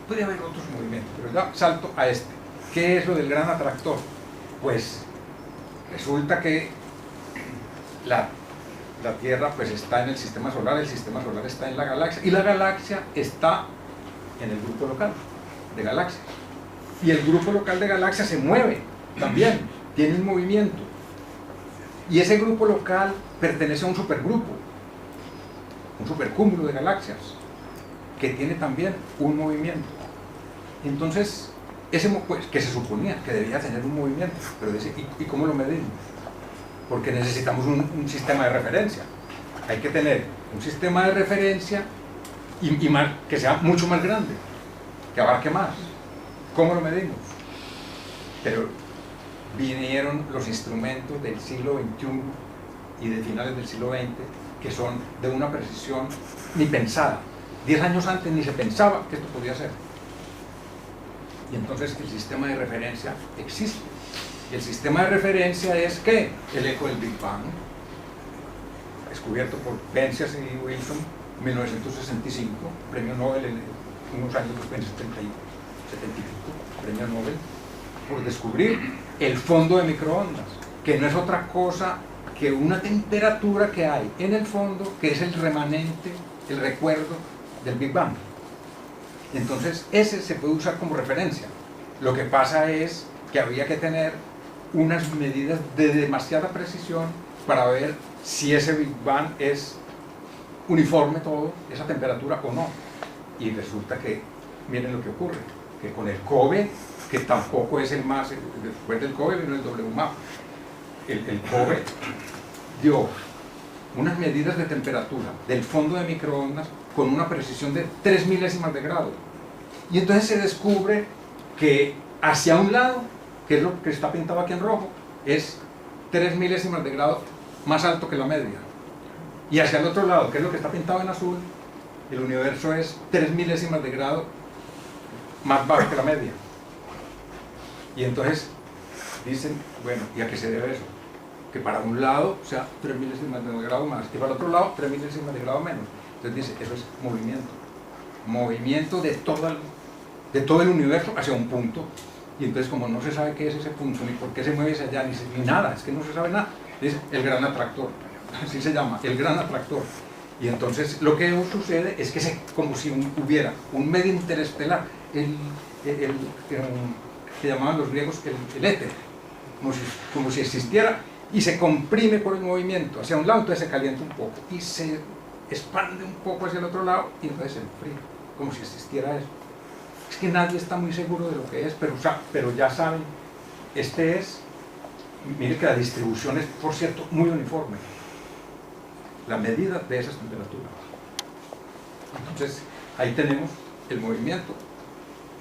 Speaker 2: Puede haber otros movimientos, pero ya salto a este. ¿Qué es lo del gran atractor? Pues resulta que la Tierra pues está en el sistema solar está en la galaxia, y la galaxia está en el grupo local de galaxias. Y el grupo local de galaxias se mueve también, tiene un movimiento. Y ese grupo local pertenece a un supergrupo, un supercúmulo de galaxias, que tiene también un movimiento. Entonces, pues, que se suponía que debía tener un movimiento, pero ¿y cómo lo medimos? Porque necesitamos un sistema de referencia. Hay que tener un sistema de referencia y que sea mucho más grande, que abarque más. ¿Cómo lo medimos? Pero vinieron los instrumentos del siglo XXI y de finales del siglo XX, que son de una precisión ni pensada. 10 años antes ni se pensaba que esto podía ser. Y entonces el sistema de referencia existe. Y el sistema de referencia es ¿qué? El eco del Big Bang, descubierto por Penzias y Wilson en 1965, premio Nobel unos años después, en 70 y pico, premio Nobel, por descubrir el fondo de microondas, que no es otra cosa que una temperatura que hay en el fondo, que es el remanente, el recuerdo del Big Bang. Entonces ese se puede usar como referencia. Lo que pasa es que había que tener unas medidas de demasiada precisión para ver si ese Big Bang es uniforme todo, esa temperatura o no. Y resulta que, miren lo que ocurre, que con el COBE, que tampoco es el más, después del COBE vino el WMAP, el COBE dio unas medidas de temperatura del fondo de microondas con una precisión de 3 milésimas de grado. Y entonces se descubre que hacia un lado, que es lo que está pintado aquí en rojo, es 3 milésimas de grado más alto que la media. Y hacia el otro lado, que es lo que está pintado en azul, el universo es 3 milésimas de grado más bajo que la media. Y entonces dicen, bueno, ¿y a qué se debe eso? Que para un lado sea 3 milésimas de grado más, y para el otro lado 3 milésimas de grado menos. Entonces dice, eso es movimiento de todo el universo hacia un punto. Y entonces, como no se sabe qué es ese punto, ni por qué se mueve hacia allá, ni nada, es que no se sabe nada, es el gran atractor, así se llama, el gran atractor. Y entonces lo que sucede es que como si hubiera un medio interestelar, que llamaban los griegos el éter, como si existiera, y se comprime por el movimiento hacia un lado, entonces se calienta un poco y se expande un poco hacia el otro lado y entonces se enfría, como si existiera eso. Es que nadie está muy seguro de lo que es, pero ya saben, mire que la distribución es, por cierto, muy uniforme, la medida de esas temperaturas. Entonces ahí tenemos el movimiento,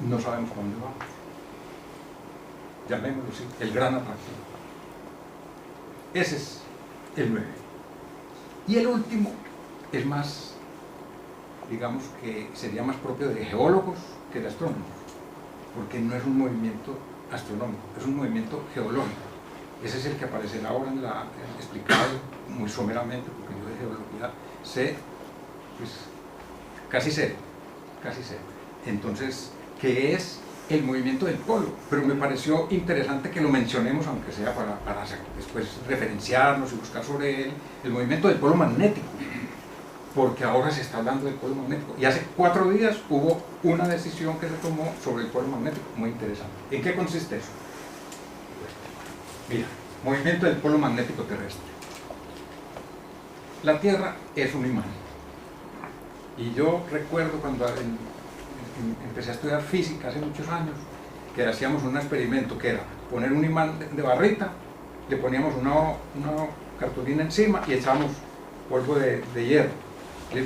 Speaker 2: no sabemos a dónde va, llamémoslo así, el gran atractivo. Ese es el 9. Y el último es más, digamos que sería más propio de geólogos que de astrónomos, porque no es un movimiento astronómico, es un movimiento geológico. Ese es el que aparecerá ahora explicado muy someramente, porque yo de geología sé, pues, casi sé. Entonces, ¿qué es el movimiento del polo? Pero me pareció interesante que lo mencionemos, aunque sea para después referenciarnos y buscar sobre él, el movimiento del polo magnético, porque ahora se está hablando del polo magnético, y hace 4 días hubo una decisión que se tomó sobre el polo magnético, muy interesante. ¿En qué consiste eso? Mira, movimiento del polo magnético terrestre. La Tierra es un imán, y yo recuerdo cuando empecé a estudiar física hace muchos años, que hacíamos un experimento que era poner un imán de barrita, le poníamos una cartulina encima y echábamos polvo de hierro,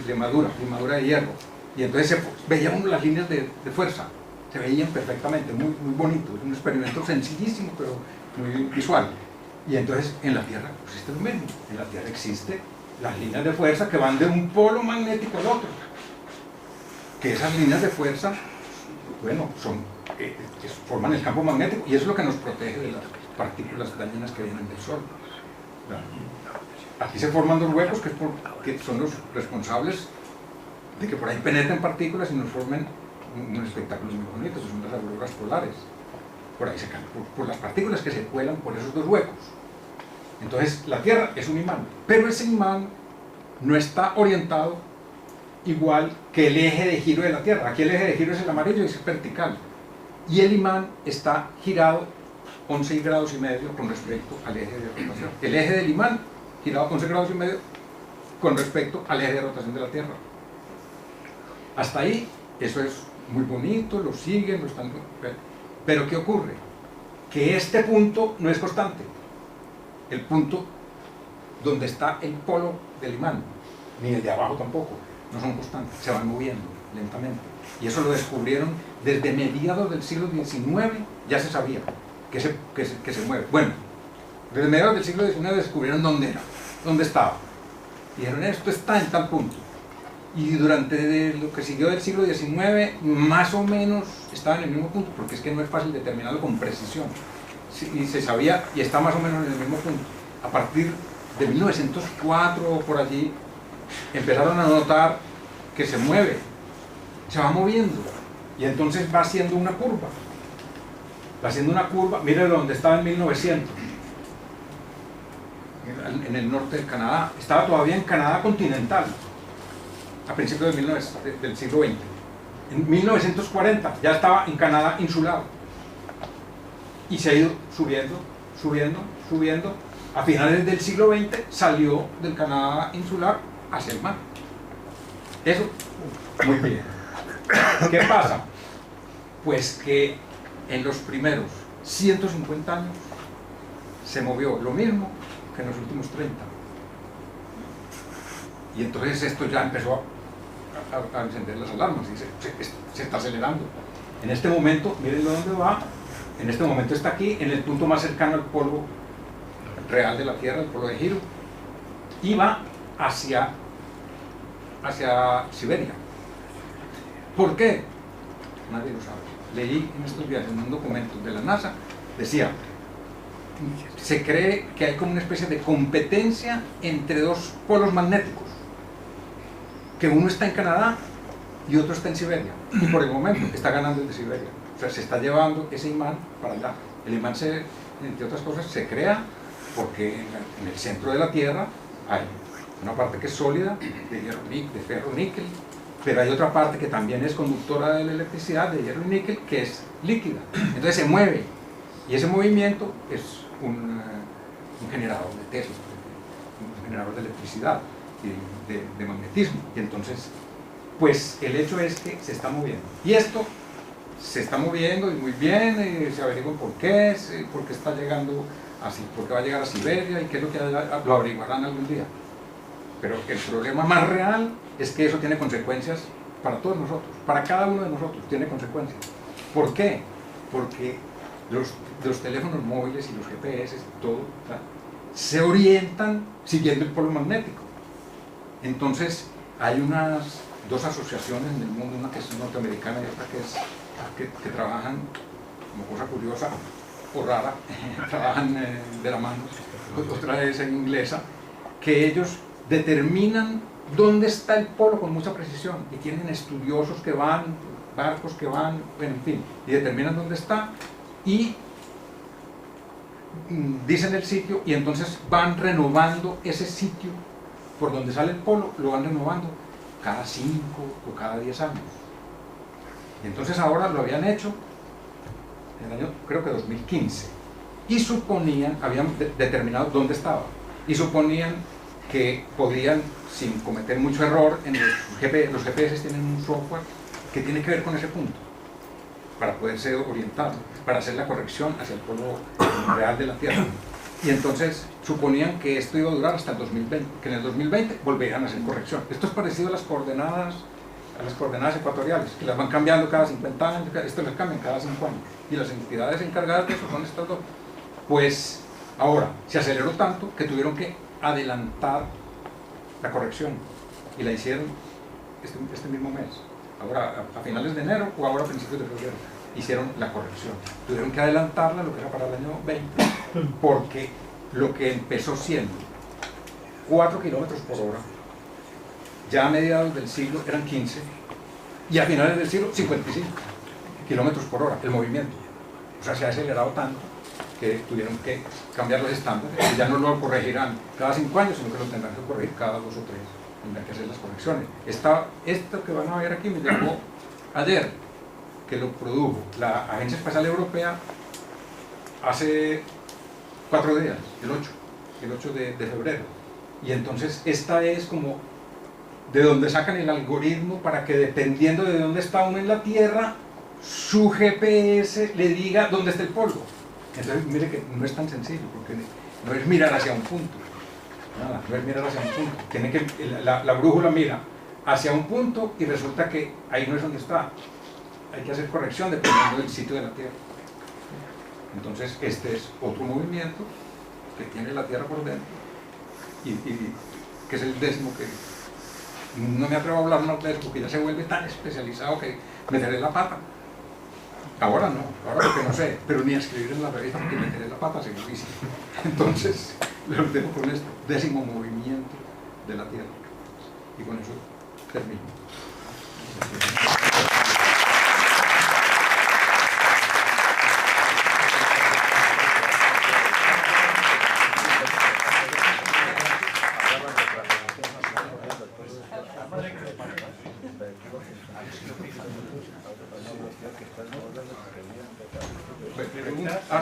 Speaker 2: limadura de hierro, y entonces se veían las líneas de fuerza, se veían perfectamente, muy bonito, es un experimento sencillísimo pero muy visual. Y entonces en la Tierra existe lo mismo, en la Tierra existen las líneas de fuerza que van de un polo magnético al otro, que esas líneas de fuerza, bueno, forman el campo magnético, y eso es lo que nos protege de las partículas dañinas que vienen del Sol. Aquí se forman 2 huecos que son los responsables de que por ahí penetren partículas y nos formen unos espectáculos muy bonitos, que son las auroras polares. Por ahí se caen, por las partículas que se cuelan por esos 2 huecos. Entonces la Tierra es un imán, pero ese imán no está orientado igual que el eje de giro de la Tierra. Aquí el eje de giro es el amarillo y es vertical, y el imán está girado 11,5 grados con respecto al eje de rotación. El eje del imán girado 11,5 grados con respecto al eje de rotación de la Tierra. Hasta ahí eso es muy bonito, lo siguen, lo están... Pero ¿qué ocurre? Que este punto no es constante, el punto donde está el polo del imán, ni el de abajo tampoco, no son constantes, se van moviendo lentamente. Y eso lo descubrieron desde mediados del siglo XIX, ya se sabía que se mueve. Bueno, desde mediados del siglo XIX descubrieron dónde estaba. Dijeron, esto está en tal punto. Y durante lo que siguió del siglo XIX, más o menos estaba en el mismo punto, porque es que no es fácil determinarlo con precisión. Y se sabía, y está más o menos en el mismo punto. A partir de 1904 o por allí, empezaron a notar que se mueve, se va moviendo, y entonces va haciendo una curva. Mire dónde estaba en 1900, en el norte del Canadá. Estaba todavía en Canadá continental, a principios del siglo XX. En 1940 ya estaba en Canadá insular, y se ha ido subiendo. A finales del siglo XX salió del Canadá insular hacia el mar. Eso, muy bien. ¿Qué pasa? Pues que en los primeros 150 años se movió lo mismo que en los últimos 30. Y entonces esto ya empezó a encender las alarmas, y se está acelerando. En este momento, miren dónde va, en este momento está aquí, en el punto más cercano al polo real de la Tierra, el polo de giro, y va hacia Siberia. ¿Por qué? Nadie lo sabe. Leí en estos días en un documento de la NASA, decía, se cree que hay como una especie de competencia entre 2 polos magnéticos, que uno está en Canadá y otro está en Siberia, y por el momento está ganando el de Siberia. O sea, se está llevando ese imán para allá. El imán, entre otras cosas, se crea porque en el centro de la Tierra hay Una parte que es sólida, de hierro, de ferro, níquel, pero hay otra parte que también es conductora de la electricidad, de hierro y níquel, que es líquida. Entonces se mueve, y ese movimiento es un generador de Tesla, un generador de electricidad y de magnetismo. Y entonces, pues el hecho es que se está moviendo. Y esto se está moviendo y muy bien, se averigua por qué está llegando así, por qué va a llegar a Siberia y qué es lo que lo averiguarán algún día. Pero el problema más real es que eso tiene consecuencias para todos nosotros, para cada uno de nosotros tiene consecuencias. ¿Por qué? Porque los teléfonos móviles y los GPS y todo, ¿verdad?, se orientan siguiendo el polo magnético. Entonces hay dos asociaciones en el mundo, una que es norteamericana y otra que trabajan, como cosa curiosa o rara, trabajan de la mano, otra es en inglesa, que ellos determinan dónde está el polo con mucha precisión y tienen estudiosos que van, barcos que van, bueno, en fin, y determinan dónde está y dicen el sitio, y entonces van renovando ese sitio por donde sale el polo, lo van renovando cada 5 o cada 10 años. Y entonces ahora lo habían hecho en el año, creo que 2015, y suponían, habían determinado dónde estaba, y suponían que podían, sin cometer mucho error, en los GPS tienen un software que tiene que ver con ese punto, para poderse orientar, para hacer la corrección hacia el polo real de la Tierra. Y entonces suponían que esto iba a durar hasta el 2020, que en el 2020 volverían a hacer corrección. Esto es parecido a las coordenadas ecuatoriales, que las van cambiando cada 50 años, esto las cambian cada 5 años. Y las entidades encargadas de eso son estas dos. Pues ahora se aceleró tanto que tuvieron que adelantar la corrección, y la hicieron este mismo mes. Ahora a finales de enero o ahora a principios de febrero hicieron la corrección. Tuvieron que adelantarla, lo que era para el año 20, porque lo que empezó siendo 4 kilómetros por hora, ya a mediados del siglo eran 15, y a finales del siglo 55 kilómetros por hora, el movimiento. O sea, se ha acelerado tanto que tuvieron que cambiar los estándares, y ya no lo corregirán cada 5 años, sino que lo tendrán que corregir cada 2 o 3. Tendrán que hacer las correcciones. Esto que van a ver aquí me llegó ayer, que lo produjo la Agencia Espacial Europea hace 4 días, el 8 de febrero. Y entonces esta es como de donde sacan el algoritmo para que, dependiendo de dónde está uno en la Tierra, su GPS le diga dónde está el polvo. Entonces mire que no es tan sencillo, porque no es mirar hacia un punto. Nada, no es mirar hacia un punto. Tiene que, la brújula mira hacia un punto y resulta que ahí no es donde está. Hay que hacer corrección dependiendo del sitio de la Tierra. Entonces este es otro movimiento que tiene la Tierra por dentro y que es el 10º, que no me atrevo a hablar más de él porque ya se vuelve tan especializado que meteré la pata. Ahora no, ahora porque no sé, pero ni a escribir en la revista porque meteré la pata sería difícil. Entonces los dejo con esto, 10º movimiento de la Tierra, y con eso termino.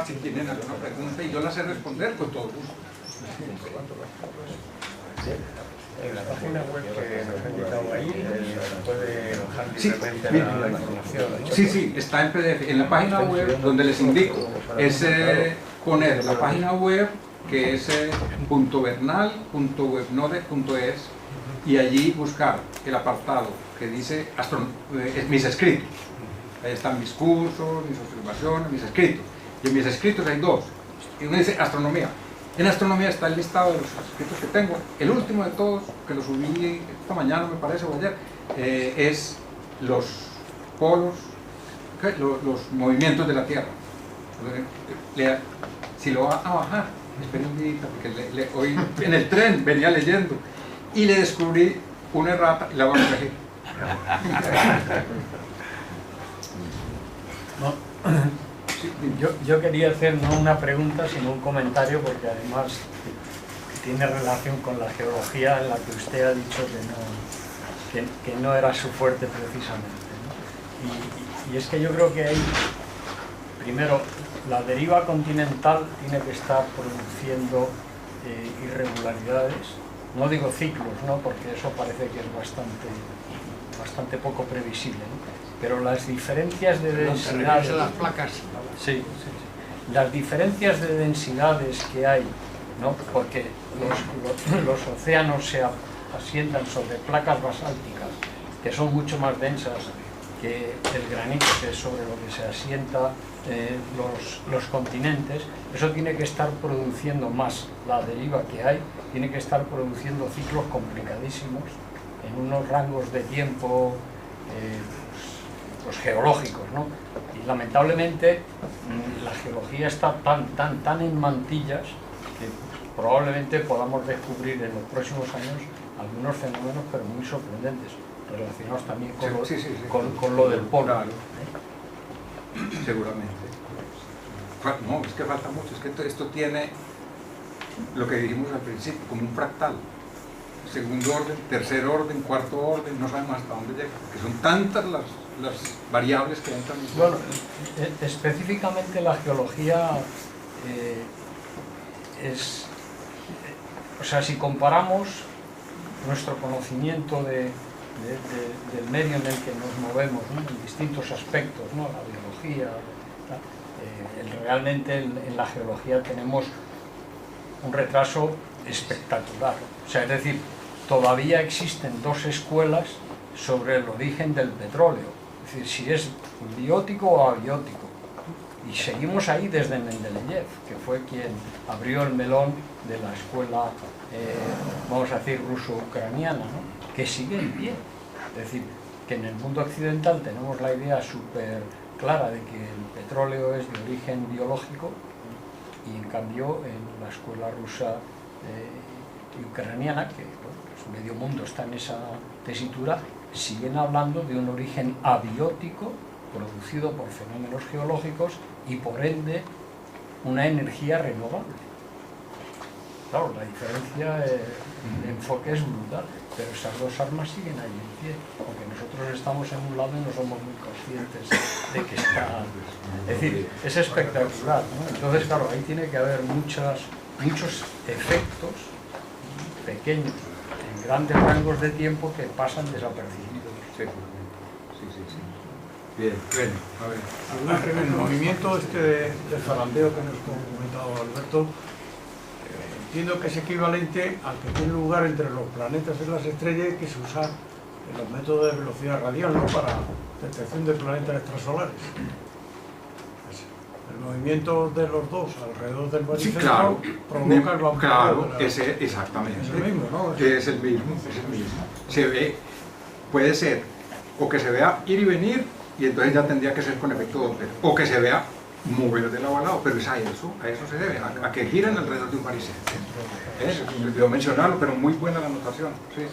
Speaker 2: Si tienen alguna pregunta y yo la sé responder, con todo gusto.
Speaker 6: En la página web que nos ha indicado ahí, puede bajar
Speaker 2: Sí,
Speaker 6: directamente la información.
Speaker 2: Sí, está en PDF. En la página web donde les indico es poner la página web, que es .bernal.webnode.es, y allí buscar el apartado que dice mis escritos. Ahí están mis cursos, mis observaciones, mis escritos. Y en mis escritos hay 2. Y uno dice astronomía. En astronomía está el listado de los escritos que tengo. El último de todos, que lo subí esta mañana, me parece, o ayer, es los polos, los movimientos de la Tierra. Si lo va a bajar, espere un día, porque hoy en el tren venía leyendo y le descubrí una errata y la voy a corregir.
Speaker 3: Yo quería hacer no una pregunta, sino un comentario, porque además tiene relación con la geología, en la que usted ha dicho que no era su fuerte precisamente, ¿no? Y es que yo creo que hay, primero, la deriva continental tiene que estar produciendo irregularidades, no digo ciclos, ¿no? Porque eso parece que es bastante poco previsible, ¿no? Pero las diferencias de densidades...
Speaker 7: las placas.
Speaker 3: Sí. Las diferencias de densidades que hay, ¿no? Porque los océanos se asientan sobre placas basálticas que son mucho más densas que el granito, que es sobre lo que se asienta los continentes. Eso tiene que estar produciendo más la deriva que hay, tiene que estar produciendo ciclos complicadísimos en unos rangos de tiempo pues geológicos, ¿no? Y lamentablemente la geología está tan en mantillas que probablemente podamos descubrir en los próximos años algunos fenómenos pero muy sorprendentes, relacionados también con lo del polo.
Speaker 2: Claro. Seguramente. No, es que falta mucho, es que esto tiene lo que dijimos al principio, como un fractal. Segundo orden, tercer orden, cuarto orden, no sabemos hasta dónde llega, porque son tantas las variables que entran.
Speaker 3: Bueno, específicamente la geología o sea, si comparamos nuestro conocimiento del medio en el que nos movemos, ¿no? En distintos aspectos, ¿no? La biología, realmente en la geología tenemos un retraso espectacular. O sea, es decir, todavía existen dos escuelas sobre el origen del petróleo, es decir, si es biótico o abiótico. Y seguimos ahí desde Mendeleev, que fue quien abrió el melón de la escuela, vamos a decir, ruso-ucraniana, ¿no? Que sigue en pie. Es decir, que en el mundo occidental tenemos la idea súper clara de que el petróleo es de origen biológico, y en cambio en la escuela rusa y ucraniana, que bueno, pues medio mundo está en esa tesitura, siguen hablando de un origen abiótico producido por fenómenos geológicos y por ende una energía renovable. Claro, la diferencia de enfoque es brutal, pero esas dos armas siguen ahí en pie, aunque nosotros estamos en un lado y no somos muy conscientes de que está... Es decir, es espectacular, ¿no? Entonces, claro, ahí tiene que haber muchos efectos pequeños, en grandes rangos de tiempo, que pasan desapercibidos.
Speaker 2: Sí. Bien, bueno, a ver.
Speaker 6: El movimiento de zarandeo que nos ha comentado Alberto, entiendo que es equivalente al que tiene lugar entre los planetas y las estrellas, que se usa en los métodos de velocidad radial, ¿no? Para detección de planetas extrasolares. El movimiento de los dos alrededor del baricentro,
Speaker 2: sí, claro,
Speaker 6: provoca el vampiro.
Speaker 2: Claro, exactamente.
Speaker 6: Es el mismo, ¿no?
Speaker 2: Es el mismo. Se ve, puede ser, o que se vea ir y venir, y entonces ya tendría que ser con efecto Doppler, o que se vea mover de lado a lado, pero es a eso se debe, a que giren alrededor de un baricentro. Me olvidó mencionarlo, pero muy buena la anotación. Sí.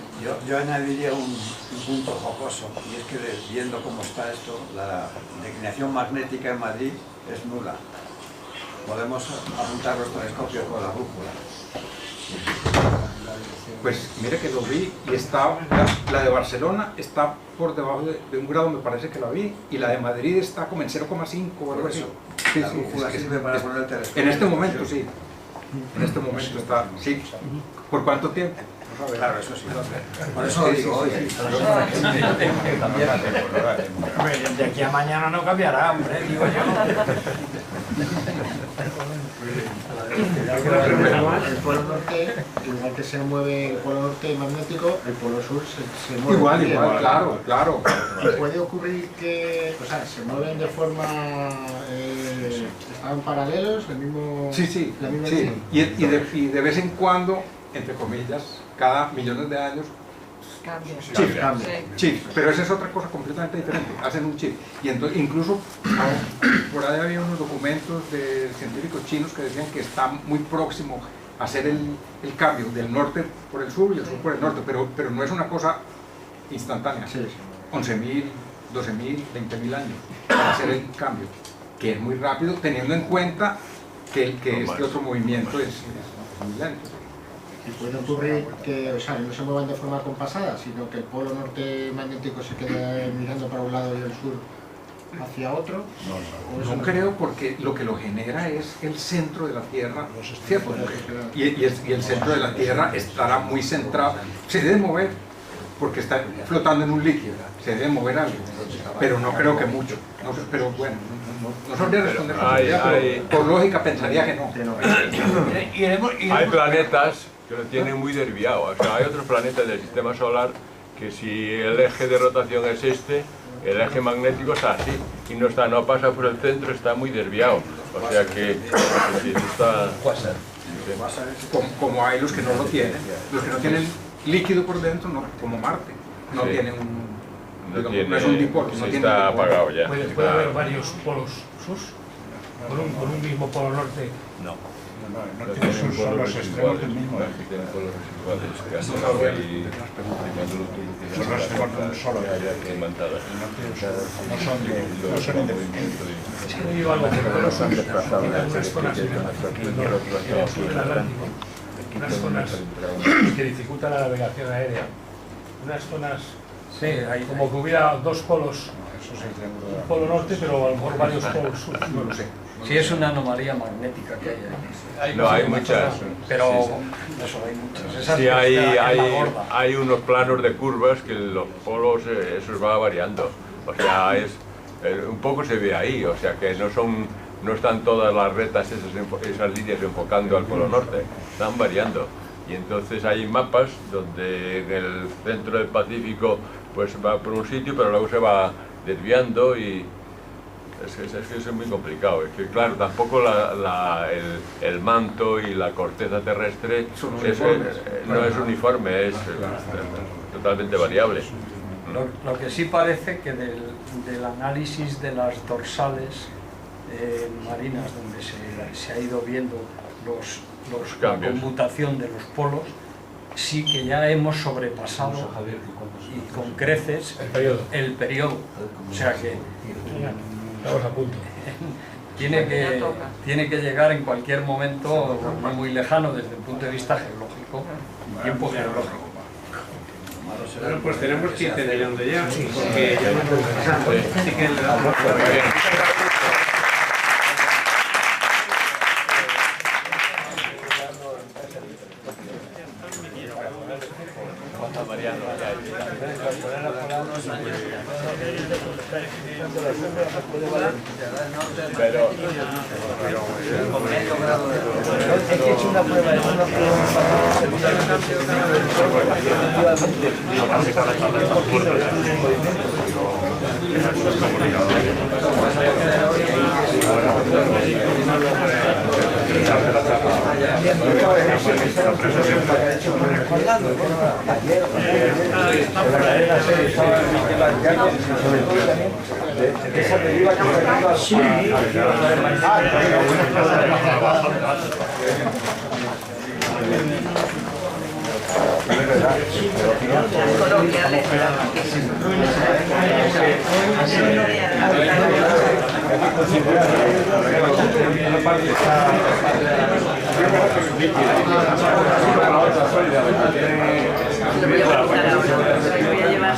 Speaker 5: Yo añadiría un punto jocoso, y es que viendo cómo está esto, la declinación magnética en Madrid es nula. Podemos apuntar los telescopios con la brújula.
Speaker 2: Pues mire que lo vi, y está, la de Barcelona está por debajo de un grado, me parece que la vi, y la de Madrid está como en 0,5 o algo así. Sí,
Speaker 5: La brújula sirve para poner el telescopio.
Speaker 2: En este momento sí. En este momento está, sí. ¿Por cuánto tiempo?
Speaker 5: Claro, eso sí. Por eso lo digo hoy.
Speaker 3: De aquí a mañana no cambiará, hombre, digo yo.
Speaker 7: El polo norte, igual que se mueve el polo norte magnético, el polo sur se mueve.
Speaker 2: Igual, claro.
Speaker 7: Y puede ocurrir que, o sea, se mueven de forma, están paralelos, el mismo.
Speaker 2: Sí.
Speaker 7: la misma
Speaker 2: Sí.
Speaker 7: línea.
Speaker 2: Y de vez en cuando, entre comillas, cada millones de años,
Speaker 4: Cambia.
Speaker 2: chip, chip, pero esa es otra cosa completamente diferente, hacen un chip. Y entonces, incluso por ahí había unos documentos de científicos chinos que decían que está muy próximo a hacer el cambio del norte por el sur y el sur por el norte, pero no es una cosa instantánea. 11.000, 12.000, 20.000 años para hacer el cambio, que es muy rápido, teniendo en cuenta que este otro movimiento es muy lento.
Speaker 7: Y puede ocurrir que, o sea, no se muevan de forma compasada, sino que el polo norte magnético se quede mirando para un lado y el sur hacia otro. ¿O eso
Speaker 2: No creo, porque lo que lo genera es el centro de la Tierra, ¿cierto? Y el centro de la Tierra estará muy centrado. Se debe mover, porque está flotando en un líquido, se debe mover algo, pero no creo que mucho. No sé, pero bueno, no sabría responder con seguridad, pero por lógica pensaría que no.
Speaker 8: Hay planetas que lo tienen muy desviado. O sea, hay otros planetas del sistema solar que si el eje de rotación es este, el eje magnético está así y no pasa por el centro, está muy desviado. O sea que si está...
Speaker 2: Como hay los que no lo tienen, los que no tienen líquido por dentro, no, como Marte, no tienen no es un dipolo, no tiene
Speaker 8: está
Speaker 2: dipolo.
Speaker 8: apagado ya.
Speaker 6: ¿Puede haber varios polos sur? ¿Con un mismo polo norte?
Speaker 1: No tiene sus son los extremos del mismo eje.
Speaker 8: Tienen polos residuales que hacen agua y
Speaker 1: Son los extremos de un solo eje. No son independientes.
Speaker 6: Es que no lleva algo de polos sur, unas zonas en el Atlántico, unas zonas que dificultan la navegación aérea, unas zonas
Speaker 3: Sí, hay
Speaker 6: como que hubiera dos polos, un polo norte, pero a lo mejor varios polos sur.
Speaker 2: No lo sé.
Speaker 3: sí, es una anomalía magnética que hay ahí.
Speaker 8: No, hay muchas.
Speaker 3: Pero eso, hay muchas. Esas
Speaker 8: Sí,
Speaker 3: que está en la gorda.
Speaker 8: hay unos planos de curvas que los polos, eso va variando. O sea, un poco se ve ahí, o sea que no están todas las retas, esas líneas enfocando al polo norte, están variando. Y entonces hay mapas donde en el centro del Pacífico pues va por un sitio, pero luego se va desviando y es que eso es muy complicado. Es que claro, tampoco el manto y la corteza terrestre no es uniforme, es totalmente variable.
Speaker 3: Lo que sí parece que del análisis de las dorsales marinas, donde se ha ido viendo la
Speaker 8: cambios,
Speaker 3: conmutación de los polos, sí que ya hemos sobrepasado y con creces el periodo. O sea que
Speaker 6: Estamos a punto.
Speaker 3: tiene que llegar en cualquier momento, no muy lejano desde el punto de vista geológico, tiempo geológico.
Speaker 9: Bueno, pues tenemos 15 de donde ya, porque ya no así que le damos
Speaker 8: Pero
Speaker 7: Es que he hecho una prueba,
Speaker 4: Lo voy a preguntar ahora, voy a llevar